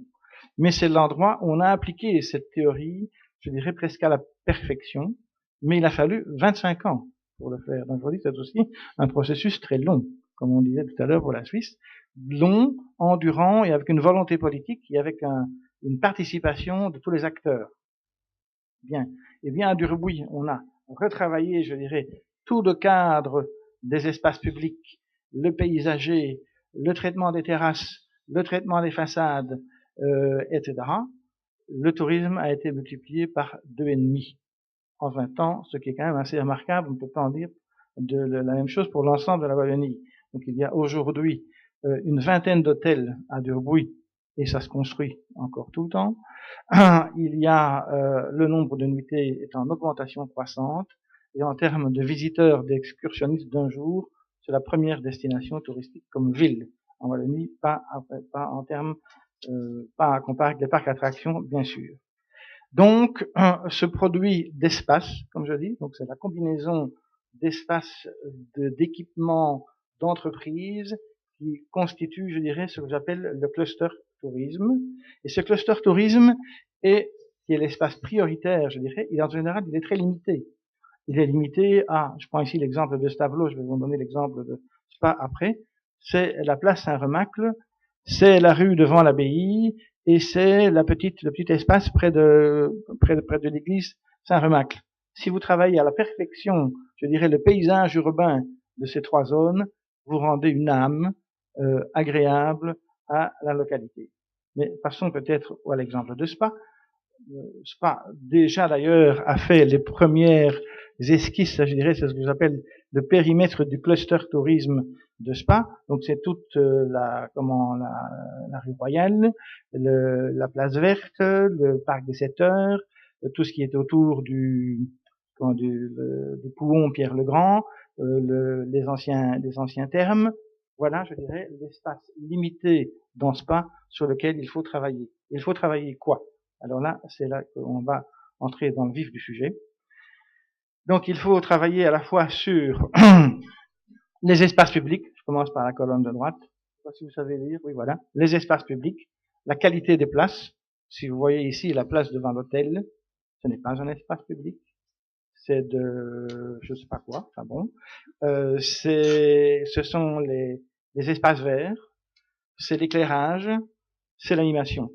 Mais c'est l'endroit où on a appliqué cette théorie, je dirais presque à la perfection, mais il a fallu 25 ans pour le faire. Donc je vous dis, c'est aussi un processus très long, comme on disait tout à l'heure pour la Suisse. long, endurant et avec une volonté politique et avec une participation de tous les acteurs. Bien. Et bien, à Durbuy, on a retravaillé, je dirais, tout le cadre des espaces publics, le paysager, le traitement des terrasses, le traitement des façades, etc. Le tourisme a été multiplié par 2,5 en 20 ans, ce qui est quand même assez remarquable. On ne peut pas en dire de la même chose pour l'ensemble de la Wallonie. Donc il y a aujourd'hui une vingtaine d'hôtels à Durbuy, et ça se construit encore tout le temps. Il y a le nombre de nuitées est en augmentation croissante, et en termes de visiteurs, d'excursionnistes d'un jour, c'est la première destination touristique comme ville en Wallonie, pas en termes, pas à comparer avec les parcs d'attractions, bien sûr. Donc, ce produit d'espace, comme je dis, donc c'est la combinaison d'espace, d'équipements, d'entreprises qui constitue, je dirais, ce que j'appelle le cluster tourisme. Et ce cluster tourisme qui est l'espace prioritaire, je dirais, en général, il est très limité. Il est limité à, je prends ici l'exemple de Stavelot, je vais vous donner l'exemple de Spa après, c'est la place Saint-Remacle, c'est la rue devant l'abbaye, et c'est le petit espace près de l'église Saint-Remacle. Si vous travaillez à la perfection, je dirais, le paysage urbain de ces trois zones, vous rendez une âme agréable à la localité. Mais passons peut-être à l'exemple de Spa. Spa, déjà d'ailleurs, a fait les premières esquisses, je dirais, c'est ce que j'appelle le périmètre du cluster tourisme de Spa. Donc c'est toute la rue Royale, la place verte, le parc des 7 heures, tout ce qui est autour du Pouhon Pierre-le-Grand, les anciens thermes. Voilà, je dirais, l'espace limité dans Spa sur lequel il faut travailler. Il faut travailler quoi? Alors là, c'est là qu'on va entrer dans le vif du sujet. Donc il faut travailler à la fois sur les espaces publics, je commence par la colonne de droite, je ne sais pas si vous savez lire, oui voilà, les espaces publics, la qualité des places. Si vous voyez ici la place devant l'hôtel, ce n'est pas un espace public, c'est de je sais pas quoi, enfin bon, ce sont les espaces verts, c'est l'éclairage, c'est l'animation.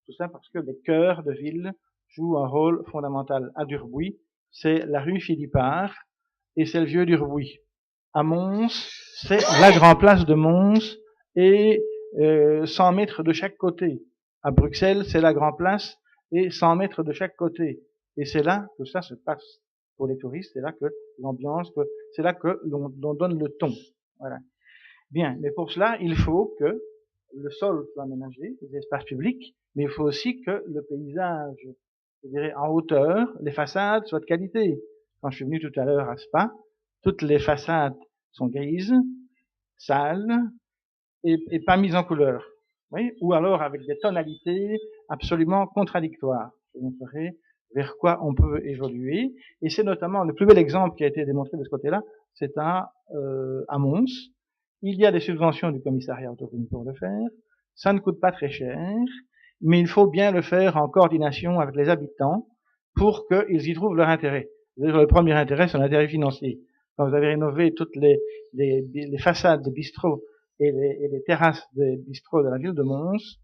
Tout ça parce que les cœurs de ville jouent un rôle fondamental. À Durbuy, c'est la rue Philippard et c'est le vieux Durbuy. À Mons, c'est la grande place de Mons et 100 mètres de chaque côté. À Bruxelles, c'est la grande place et 100 mètres de chaque côté. Et c'est là que ça se passe pour les touristes, c'est là que l'ambiance, c'est là que l'on donne le ton. Voilà. Bien, mais pour cela, il faut que le sol soit aménagé, les espaces publics, mais il faut aussi que le paysage, je dirais, en hauteur, les façades soient de qualité. Quand je suis venu tout à l'heure à Spa, toutes les façades sont grises, sales, et pas mises en couleur. Oui, ou alors avec des tonalités absolument contradictoires. Je vous montrerai vers quoi on peut évoluer. Et c'est notamment le plus bel exemple qui a été démontré de ce côté-là, c'est à Mons. Il y a des subventions du commissariat au tourisme pour le faire. Ça ne coûte pas très cher, mais il faut bien le faire en coordination avec les habitants pour qu'ils y trouvent leur intérêt. Le premier intérêt, c'est l'intérêt financier. Quand vous avez rénové toutes les façades des bistrots et les terrasses des bistrots de la ville de Mons,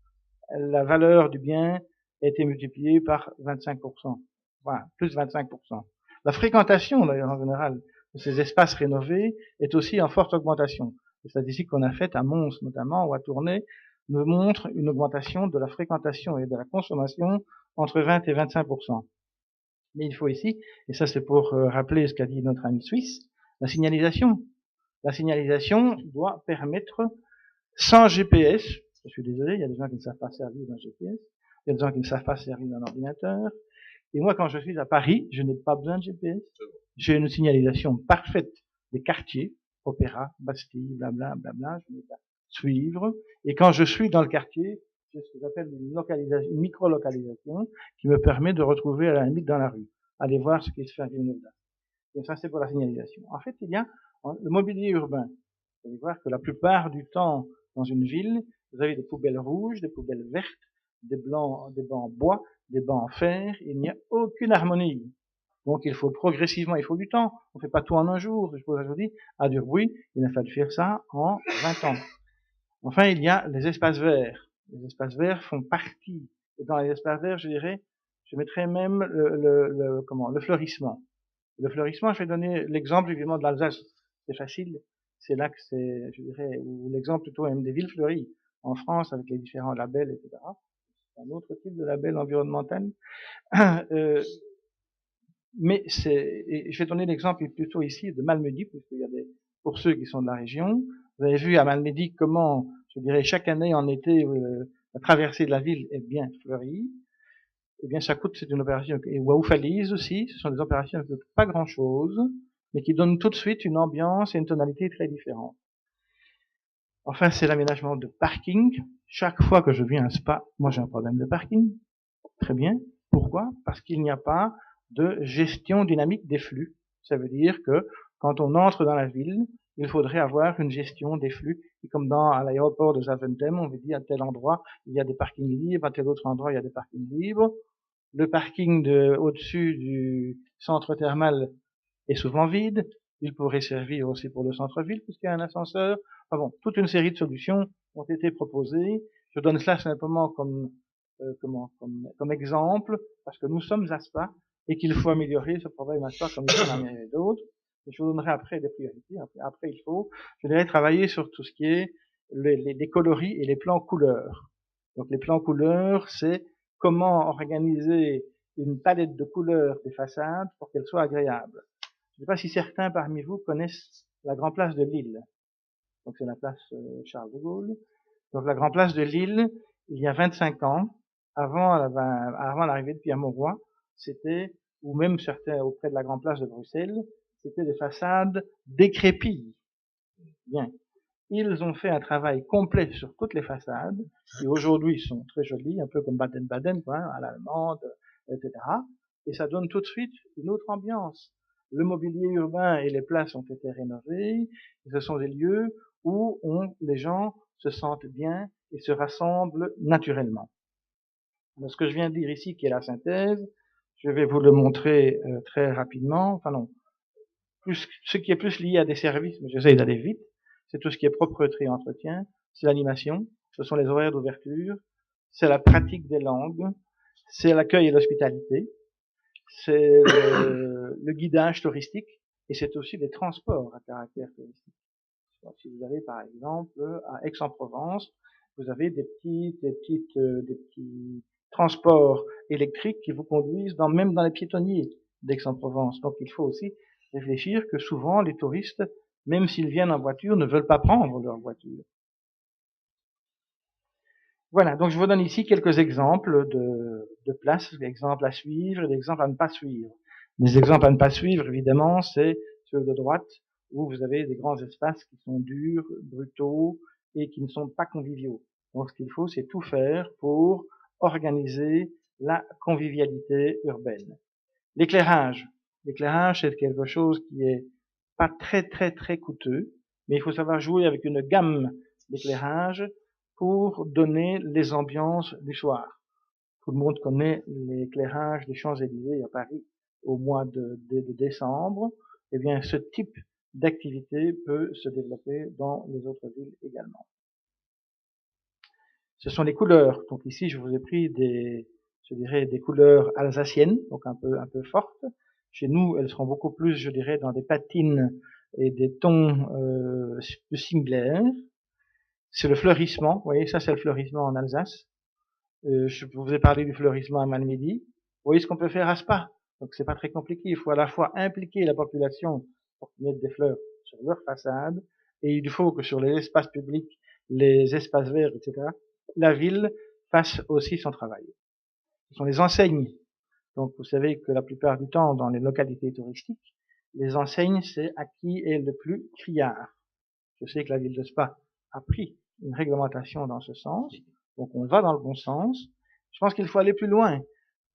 la valeur du bien a été multipliée par 25%. Voilà, plus 25%. La fréquentation, d'ailleurs, en général, de ces espaces rénovés est aussi en forte augmentation. Les statistiques qu'on a faites à Mons, notamment, ou à Tournai, nous montrent une augmentation de la fréquentation et de la consommation entre 20 et 25%. Mais il faut ici, et ça c'est pour rappeler ce qu'a dit notre ami suisse, la signalisation. La signalisation doit permettre, sans GPS, je suis désolé, il y a des gens qui ne savent pas servir d'un GPS, il y a des gens qui ne savent pas servir d'un ordinateur, et moi quand je suis à Paris, je n'ai pas besoin de GPS, j'ai une signalisation parfaite des quartiers, Opéra, Bastille, blabla, blabla, je n'ai pas suivre, et quand je suis dans le quartier, j'ai ce que j'appelle une micro-localisation qui me permet de retrouver à la limite dans la rue, aller voir ce qui se fait à Villeneuve. Et ça c'est pour la signalisation. En fait, il y a le mobilier urbain. Vous allez voir que la plupart du temps, dans une ville, vous avez des poubelles rouges, des poubelles vertes, des bancs en bois, des bancs en fer, et il n'y a aucune harmonie. Donc il faut progressivement, il faut du temps. On ne fait pas tout en un jour. Je vous dis, à Durbuy, il a fallu faire ça en 20 ans. Enfin, il y a les espaces verts. Les espaces verts font partie. Et dans les espaces verts, je dirais, je mettrais même le fleurissement. Le fleurissement, je vais donner l'exemple évidemment de l'Alsace. C'est facile. C'est là que c'est, je dirais, ou l'exemple plutôt même des villes fleuries. En France, avec les différents labels, etc. C'est un autre type de label environnemental. Mais je vais donner l'exemple plutôt ici de Malmedy, puisqu'il y a pour ceux qui sont de la région, vous avez vu à Malmedy comment, je dirais, chaque année en été, la traversée de la ville est bien fleurie. Eh bien, ça coûte, c'est une opération, et Waoufalise aussi, ce sont des opérations qui ne coûtent pas grand chose, mais qui donnent tout de suite une ambiance et une tonalité très différente. Enfin, c'est l'aménagement de parking. Chaque fois que je viens à un spa, moi j'ai un problème de parking. Très bien. Pourquoi? Parce qu'il n'y a pas de gestion dynamique des flux. Ça veut dire que quand on entre dans la ville, il faudrait avoir une gestion des flux. Et comme à l'aéroport de Zaventem, on veut dire à tel endroit, il y a des parkings libres, à tel autre endroit, il y a des parkings libres. Le parking au-dessus du centre thermal est souvent vide. Il pourrait servir aussi pour le centre-ville puisqu'il y a un ascenseur. Enfin bon, toute une série de solutions ont été proposées. Je donne cela simplement comme exemple, parce que nous sommes à Spa et qu'il faut améliorer ce problème à Spa comme il y en a d'autres. Je vous donnerai après des priorités. Après, il faut, je dirais, travailler sur tout ce qui est les coloris et les plans couleurs. Donc les plans couleurs, c'est comment organiser une palette de couleurs des façades pour qu'elles soient agréables. Je ne sais pas si certains parmi vous connaissent la Grand Place de Lille. Donc c'est la place Charles de Gaulle. Donc la Grand Place de Lille, il y a 25 ans, avant l'arrivée de Pierre Mauroy, c'était, ou même certains auprès de la Grande Place de Bruxelles, c'était des façades décrépies. Bien. Ils ont fait un travail complet sur toutes les façades, qui aujourd'hui sont très jolies, un peu comme Baden-Baden, à l'allemande, etc. Et ça donne tout de suite une autre ambiance. Le mobilier urbain et les places ont été rénovés. Ce sont des lieux où les gens se sentent bien et se rassemblent naturellement. Alors, ce que je viens de dire ici, qui est la synthèse, je vais vous le montrer très rapidement. Enfin non, ce qui est plus lié à des services, mais j'essaie d'aller vite, c'est tout ce qui est propreté et entretien, c'est l'animation, ce sont les horaires d'ouverture, c'est la pratique des langues, c'est l'accueil et l'hospitalité, c'est le guidage touristique, et c'est aussi des transports à caractère touristique. Si vous allez par exemple à Aix-en-Provence, vous avez des petits transports électriques qui vous conduisent même dans les piétonniers d'Aix-en-Provence. Donc il faut aussi réfléchir que souvent les touristes, même s'ils viennent en voiture, ne veulent pas prendre leur voiture. Voilà, donc je vous donne ici quelques exemples de places, des exemples à suivre et des exemples à ne pas suivre. Les exemples à ne pas suivre, évidemment, c'est ceux de droite, où vous avez des grands espaces qui sont durs, brutaux et qui ne sont pas conviviaux. Donc ce qu'il faut, c'est tout faire pour organiser la convivialité urbaine. L'éclairage. L'éclairage, c'est quelque chose qui est pas très très très coûteux, mais il faut savoir jouer avec une gamme d'éclairage pour donner les ambiances du soir. Tout le monde connaît l'éclairage des Champs-Élysées à Paris au mois de décembre. Eh bien, ce type d'activité peut se développer dans les autres villes également. Ce sont les couleurs. Donc ici, je vous ai pris des couleurs alsaciennes, donc un peu fortes. Chez nous, elles seront beaucoup plus, je dirais, dans des patines et des tons plus similaires. C'est le fleurissement. Vous voyez, ça c'est le fleurissement en Alsace. Je vous ai parlé du fleurissement à Malmedy. Vous voyez ce qu'on peut faire à Spa. Donc c'est pas très compliqué. Il faut à la fois impliquer la population pour qu'ils mettent des fleurs sur leur façade, et il faut que sur les espaces publics, les espaces verts, etc., la ville fasse aussi son travail. Ce sont les enseignes. Donc vous savez que la plupart du temps, dans les localités touristiques, les enseignes, c'est à qui est le plus criard. Je sais que la ville de Spa a pris une réglementation dans ce sens, donc on va dans le bon sens. Je pense qu'il faut aller plus loin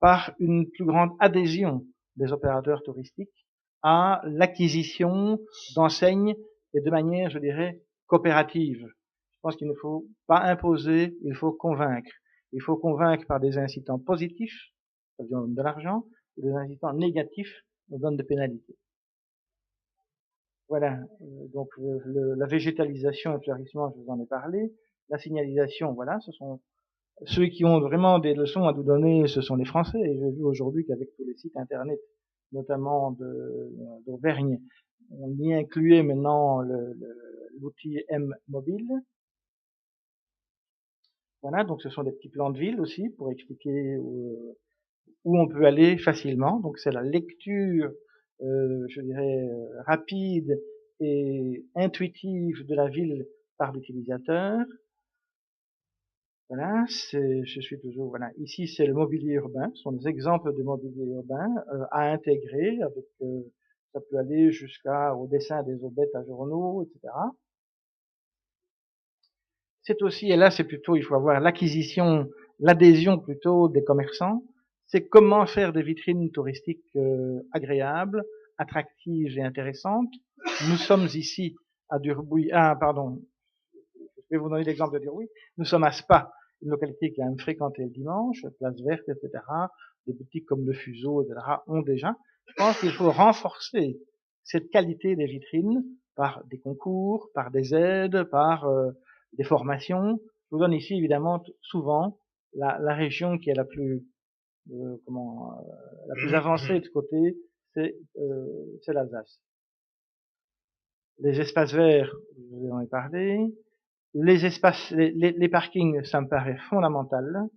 par une plus grande adhésion des opérateurs touristiques à l'acquisition d'enseignes et de manière, je dirais, coopérative. Je pense qu'il ne faut pas imposer, il faut convaincre. Il faut convaincre par des incitants positifs, ça donne de l'argent, et des incitants négatifs, ça donne des pénalités. Voilà, donc la végétalisation et le fleurissement, je vous en ai parlé. La signalisation, voilà, ce sont ceux qui ont vraiment des leçons à nous donner, ce sont les Français. Et j'ai vu aujourd'hui qu'avec tous les sites internet, notamment d'Auvergne, on y incluait maintenant l'outil M-Mobile. Voilà, donc ce sont des petits plans de ville aussi pour expliquer où on peut aller facilement. Donc c'est la lecture, je dirais, rapide et intuitive de la ville par l'utilisateur. Voilà, je suis toujours, voilà. Ici, c'est le mobilier urbain. Ce sont des exemples de mobilier urbain à intégrer avec, ça peut aller jusqu'au dessin des obètes à journaux, etc. C'est aussi, et là, c'est plutôt, il faut avoir l'acquisition, l'adhésion plutôt des commerçants. C'est comment faire des vitrines touristiques agréables, attractives et intéressantes. Nous sommes ici à Durbuy, je vais vous donner l'exemple de Durbuy. Nous sommes à Spa, une localité qui est même fréquentée le dimanche, place verte, etc. Des boutiques comme le Fuseau, etc. ont déjà. Je pense qu'il faut renforcer cette qualité des vitrines par des concours, par des aides, par des formations. Je vous donne ici évidemment souvent la région qui est la plus la plus avancée de ce côté, c'est l'Alsace. Les espaces verts, je vous en ai parlé. Les parkings, ça me paraît fondamental.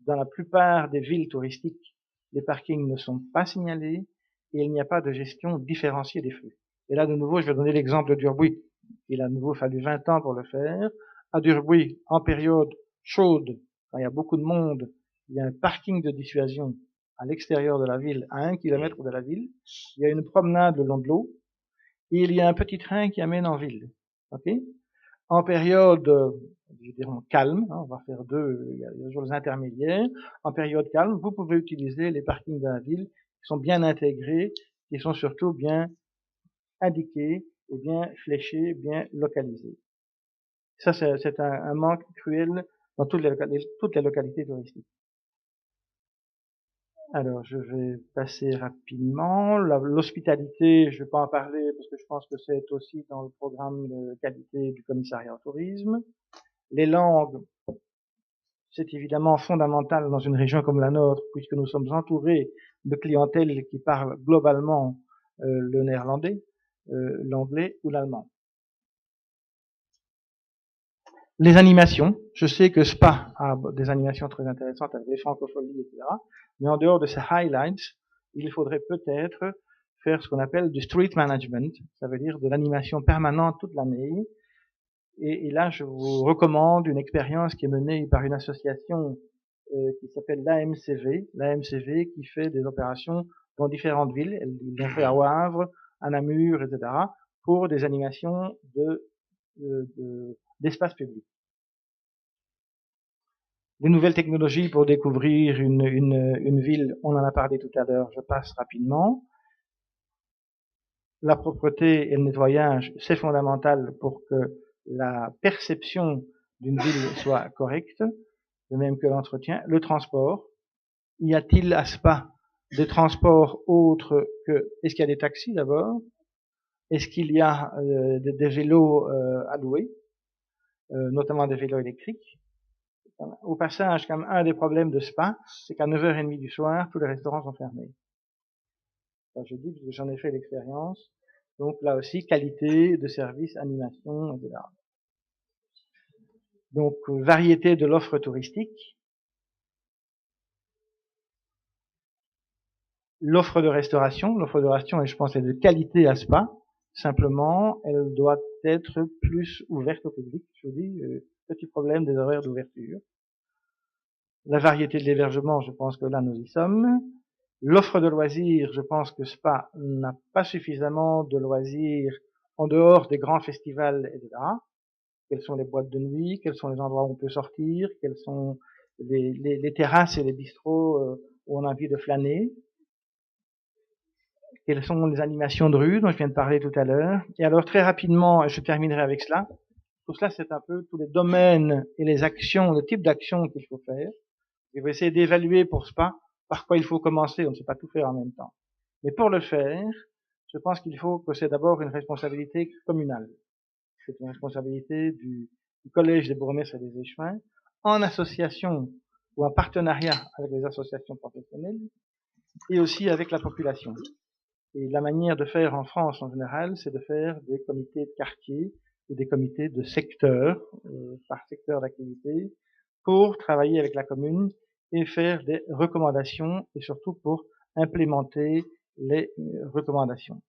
Dans la plupart des villes touristiques, les parkings ne sont pas signalés et il n'y a pas de gestion différenciée des flux. Et là, de nouveau, je vais donner l'exemple de Durbuy. Il a de nouveau fallu 20 ans pour le faire. À Durbuy, en période chaude, quand il y a beaucoup de monde, il y a un parking de dissuasion à l'extérieur de la ville, à 1 kilomètre de la ville. Il y a une promenade le long de l'eau et il y a un petit train qui amène en ville. Okay, en période, je dirais, calme, on va faire il y a des jours intermédiaires. En période calme, vous pouvez utiliser les parkings de la ville qui sont bien intégrés, qui sont surtout bien indiqués, et bien fléchés, bien localisés. Ça, c'est un manque cruel dans toutes les localités touristiques. Alors, je vais passer rapidement. L'hospitalité, je ne vais pas en parler parce que je pense que c'est aussi dans le programme de qualité du commissariat au tourisme. Les langues, c'est évidemment fondamental dans une région comme la nôtre, puisque nous sommes entourés de clientèle qui parle globalement le néerlandais, l'anglais ou l'allemand. Les animations, je sais que Spa a des animations très intéressantes avec les francopholies, etc. Mais en dehors de ces highlights, il faudrait peut-être faire ce qu'on appelle du street management, ça veut dire de l'animation permanente toute l'année. Et là, je vous recommande une expérience qui est menée par une association qui s'appelle l'AMCV qui fait des opérations dans différentes villes. Ils l'ont fait à Wavre, à Namur, etc. pour des animations d'espace public. Des nouvelles technologies pour découvrir une ville, on en a parlé tout à l'heure, je passe rapidement. La propreté et le nettoyage, c'est fondamental pour que la perception d'une ville soit correcte, de même que l'entretien. Le transport, y a-t-il à Spa des transports autres que... Est-ce qu'il y a des taxis d'abord? Est-ce qu'il y a des vélos à louer, notamment des vélos électriques? Au passage, comme un des problèmes de Spa, c'est qu'à 9h30 du soir, tous les restaurants sont fermés. Ça, je dis parce que j'en ai fait l'expérience. Donc là aussi, qualité de service, animation, etc. Donc, variété de l'offre touristique. L'offre de restauration, et je pense, est de qualité à Spa. Simplement, elle doit être plus ouverte au public. Je vous dis, petit problème des horaires d'ouverture. La variété de l'hébergement, je pense que là, nous y sommes. L'offre de loisirs, je pense que Spa n'a pas suffisamment de loisirs en dehors des grands festivals, etc. Quelles sont les boîtes de nuit, quels sont les endroits où on peut sortir, quels sont les terrasses et les bistrots où on a envie de flâner, quelles sont les animations de rue dont je viens de parler tout à l'heure. Et alors très rapidement, je terminerai avec cela. Tout cela, c'est un peu tous les domaines et les actions, le type d'actions qu'il faut faire. Je vais essayer d'évaluer pour Spa par quoi il faut commencer. On ne sait pas tout faire en même temps. Mais pour le faire, je pense qu'il faut que c'est d'abord une responsabilité communale. C'est une responsabilité du Collège des bourgmestres et des échevins, en association ou en partenariat avec les associations professionnelles et aussi avec la population. Et la manière de faire en France en général, c'est de faire des comités de quartier ou des comités de secteur, par secteur d'activité, pour travailler avec la commune et faire des recommandations et surtout pour implémenter les recommandations.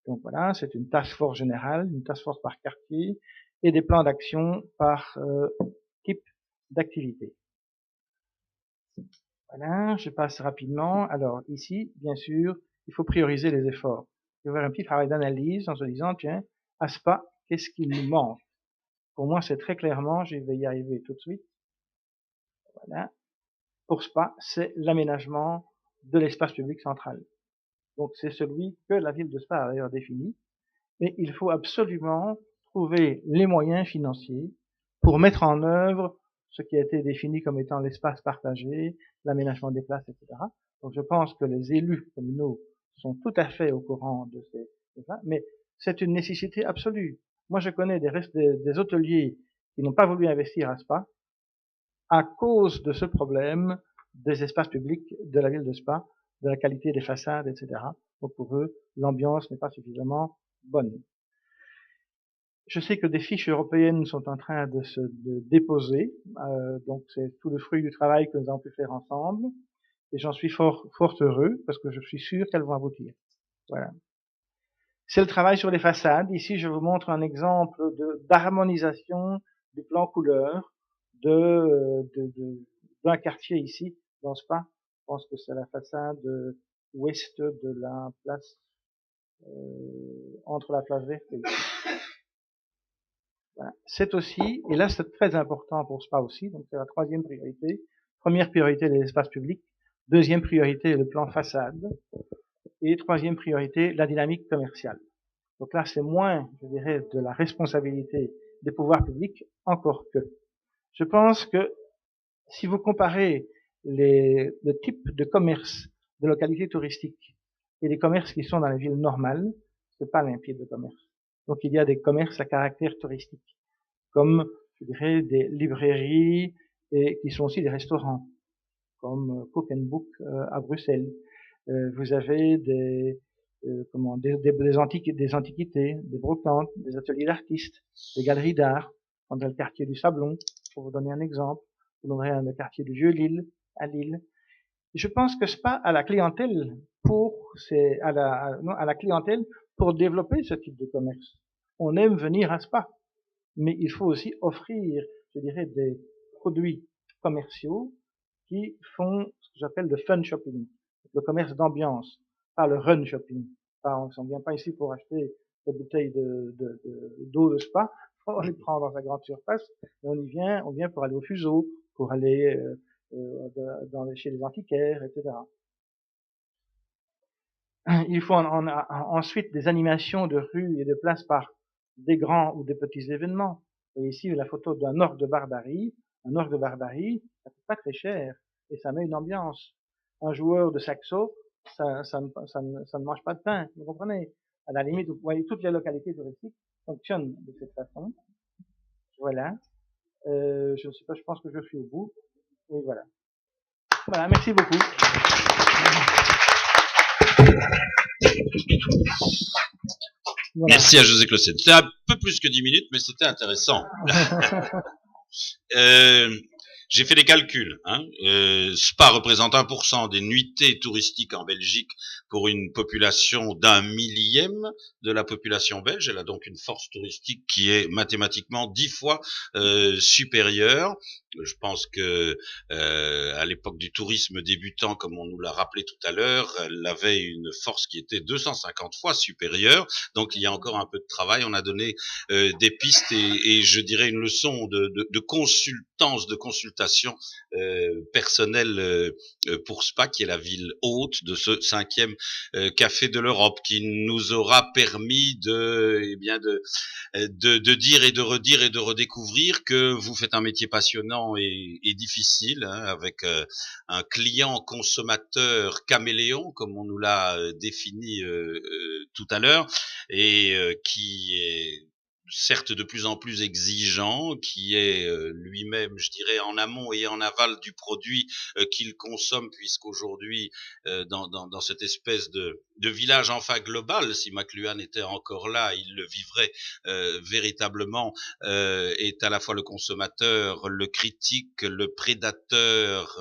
Donc voilà, c'est une task force générale, une task force par quartier et des plans d'action par type d'activité. Voilà, je passe rapidement. Alors ici, bien sûr, il faut prioriser les efforts. Il faut faire un petit travail d'analyse en se disant, tiens, à Spa, qu'est-ce qui nous manque? Pour moi, c'est très clairement, je vais y arriver tout de suite. Voilà. Pour Spa, c'est l'aménagement de l'espace public central. Donc c'est celui que la ville de Spa a d'ailleurs défini. Mais il faut absolument trouver les moyens financiers pour mettre en œuvre ce qui a été défini comme étant l'espace partagé, l'aménagement des places, etc. Donc je pense que les élus communaux sont tout à fait au courant de ces choses-là, mais c'est une nécessité absolue. Moi, je connais des hôteliers qui n'ont pas voulu investir à Spa à cause de ce problème des espaces publics de la ville de Spa, de la qualité des façades, etc. Donc pour eux, l'ambiance n'est pas suffisamment bonne. Je sais que des fiches européennes sont en train de se déposer, donc c'est tout le fruit du travail que nous avons pu faire ensemble, et j'en suis fort heureux parce que je suis sûr qu'elles vont aboutir. Voilà. C'est le travail sur les façades. Ici, je vous montre un exemple d'harmonisation du plan couleur d'un quartier ici, dans Spa. Je pense que c'est la façade ouest de la place, entre la place verte et ici. Voilà. C'est aussi, et là c'est très important pour Spa aussi, donc c'est la troisième priorité. Première priorité, les espaces publics. Deuxième priorité, le plan façade. Et troisième priorité, la dynamique commerciale. Donc là, c'est moins, je dirais, de la responsabilité des pouvoirs publics, encore que. Je pense que si vous comparez le type de commerce de localités touristiques et les commerces qui sont dans les villes normales, c'est pas limpide de commerce. Donc il y a des commerces à caractère touristique, comme, je dirais, des librairies et qui sont aussi des restaurants, comme Cook and Book à Bruxelles. Vous avez des antiquités, des brocantes, des ateliers d'artistes, des galeries d'art, dans le quartier du Sablon, pour vous donner un exemple. Vous donnerez le quartier du Vieux-Lille, à Lille. Et je pense que Spa a la clientèle à la clientèle pour développer ce type de commerce. On aime venir à Spa, mais il faut aussi offrir, je dirais, des produits commerciaux qui font ce que j'appelle le fun shopping, le commerce d'ambiance, pas le run shopping. On ne vient pas ici pour acheter des bouteilles d'eau de Spa, on les prend dans sa grande surface, et on vient pour aller au fuseau, pour aller chez les antiquaires, etc. Il faut ensuite des animations de rue et de place par des grands ou des petits événements. Vous voyez ici la photo d'un orgue de Barbarie. Un orgue de Barbarie, ça coûte pas très cher et ça met une ambiance. Un joueur de saxo, ça ne mange pas de pain, vous comprenez? À la limite, vous voyez, toutes les localités touristiques fonctionnent de cette façon. Voilà. Je ne sais pas, je pense que je suis au bout. Oui, voilà. Voilà, merci beaucoup. Voilà. Merci à José Closet. C'était un peu plus que 10 minutes, mais c'était intéressant. J'ai fait des calculs. Spa représente 1% des nuitées touristiques en Belgique pour une population d'1 millième de la population belge. Elle a donc une force touristique qui est mathématiquement 10 fois supérieure. Je pense que à l'époque du tourisme débutant, comme on nous l'a rappelé tout à l'heure, elle avait une force qui était 250 fois supérieure. Donc il y a encore un peu de travail. On a donné des pistes et je dirais une leçon de consultation personnelle pour Spa, qui est la ville hôte de ce 5e café de l'Europe, qui nous aura permis de dire et de redire et de redécouvrir que vous faites un métier passionnant et difficile, avec un client consommateur caméléon, comme on nous l'a défini tout à l'heure, et qui est certes de plus en plus exigeant, qui est lui-même, je dirais, en amont et en aval du produit qu'il consomme, puisqu'aujourd'hui, dans cette espèce de village enfin global, si McLuhan était encore là, il le vivrait véritablement, est à la fois le consommateur, le critique, le prédateur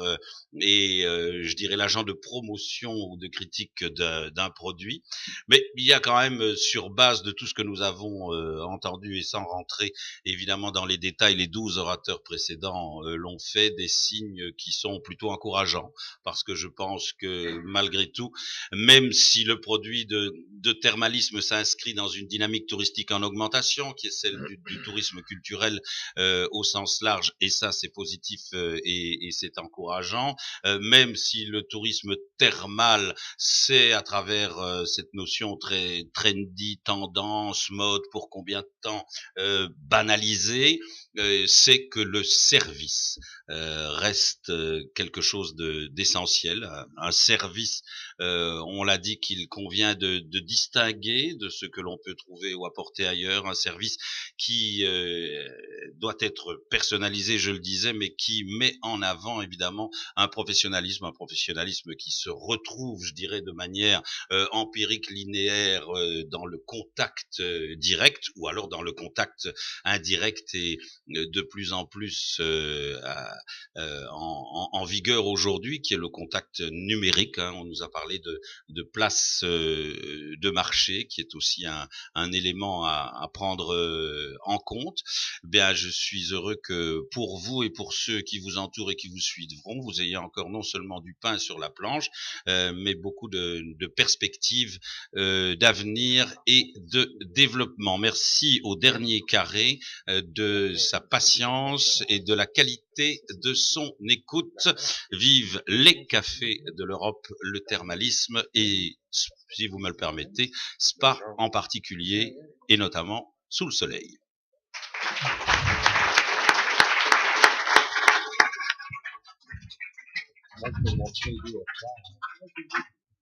et je dirais l'agent de promotion ou de critique d'un produit. Mais il y a quand même, sur base de tout ce que nous avons entendu et sans rentrer évidemment dans les détails, les 12 orateurs précédents l'ont fait, des signes qui sont plutôt encourageants, parce que je pense que malgré tout, même si le produit de thermalisme s'inscrit dans une dynamique touristique en augmentation, qui est celle du tourisme culturel au sens large, et ça c'est positif et c'est encourageant, même si le tourisme thermal, c'est à travers cette notion très trendy, tendance, mode, pour combien de temps, banalisée, c'est que le service reste quelque chose d'essentiel. Un service, on l'a dit, qu'il convient de distinguer de ce que l'on peut trouver ou apporter ailleurs. Un service qui doit être personnalisé, je le disais, mais qui met en avant évidemment un professionnalisme qui se retrouve, je dirais, de manière empirique, linéaire, dans le contact direct, ou alors dans le contact indirect et de plus en plus en vigueur aujourd'hui, qui est le contact numérique. On nous a parlé de place de marché, qui est aussi un élément à prendre en compte. Bien, je suis heureux que pour vous et pour ceux qui vous entourent et qui vous suivront, vous ayez encore non seulement du pain sur la planche, mais beaucoup de perspectives d'avenir et de développement. Merci au dernier carré de sa patience et de la qualité de son écoute. Vive les cafés de l'Europe, le thermalisme et, si vous me le permettez, Spa en particulier, et notamment sous le soleil.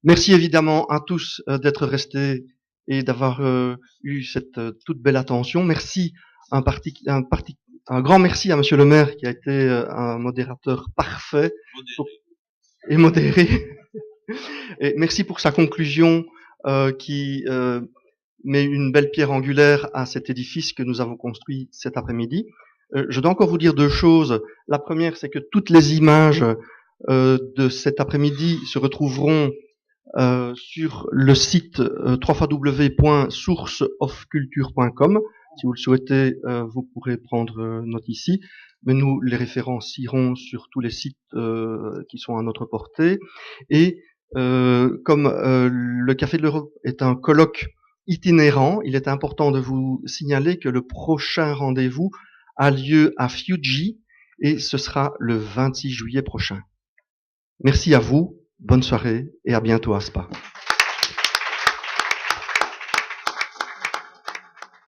Merci évidemment à tous d'être restés et d'avoir eu cette toute belle attention. Merci, un grand merci à Monsieur le maire qui a été un modérateur parfait et modéré. Et merci pour sa conclusion qui met une belle pierre angulaire à cet édifice que nous avons construit cet après-midi. Je dois encore vous dire deux choses. La première, c'est que toutes les images de cet après-midi se retrouveront sur le site www.sourceofculture.com. Si vous le souhaitez, vous pourrez prendre note ici, mais nous les référencierons sur tous les sites qui sont à notre portée. Et comme le Café de l'Europe est un colloque itinérant, il est important de vous signaler que le prochain rendez-vous a lieu à Fuji et ce sera le 26 juillet prochain. Merci à vous, bonne soirée et à bientôt à Spa.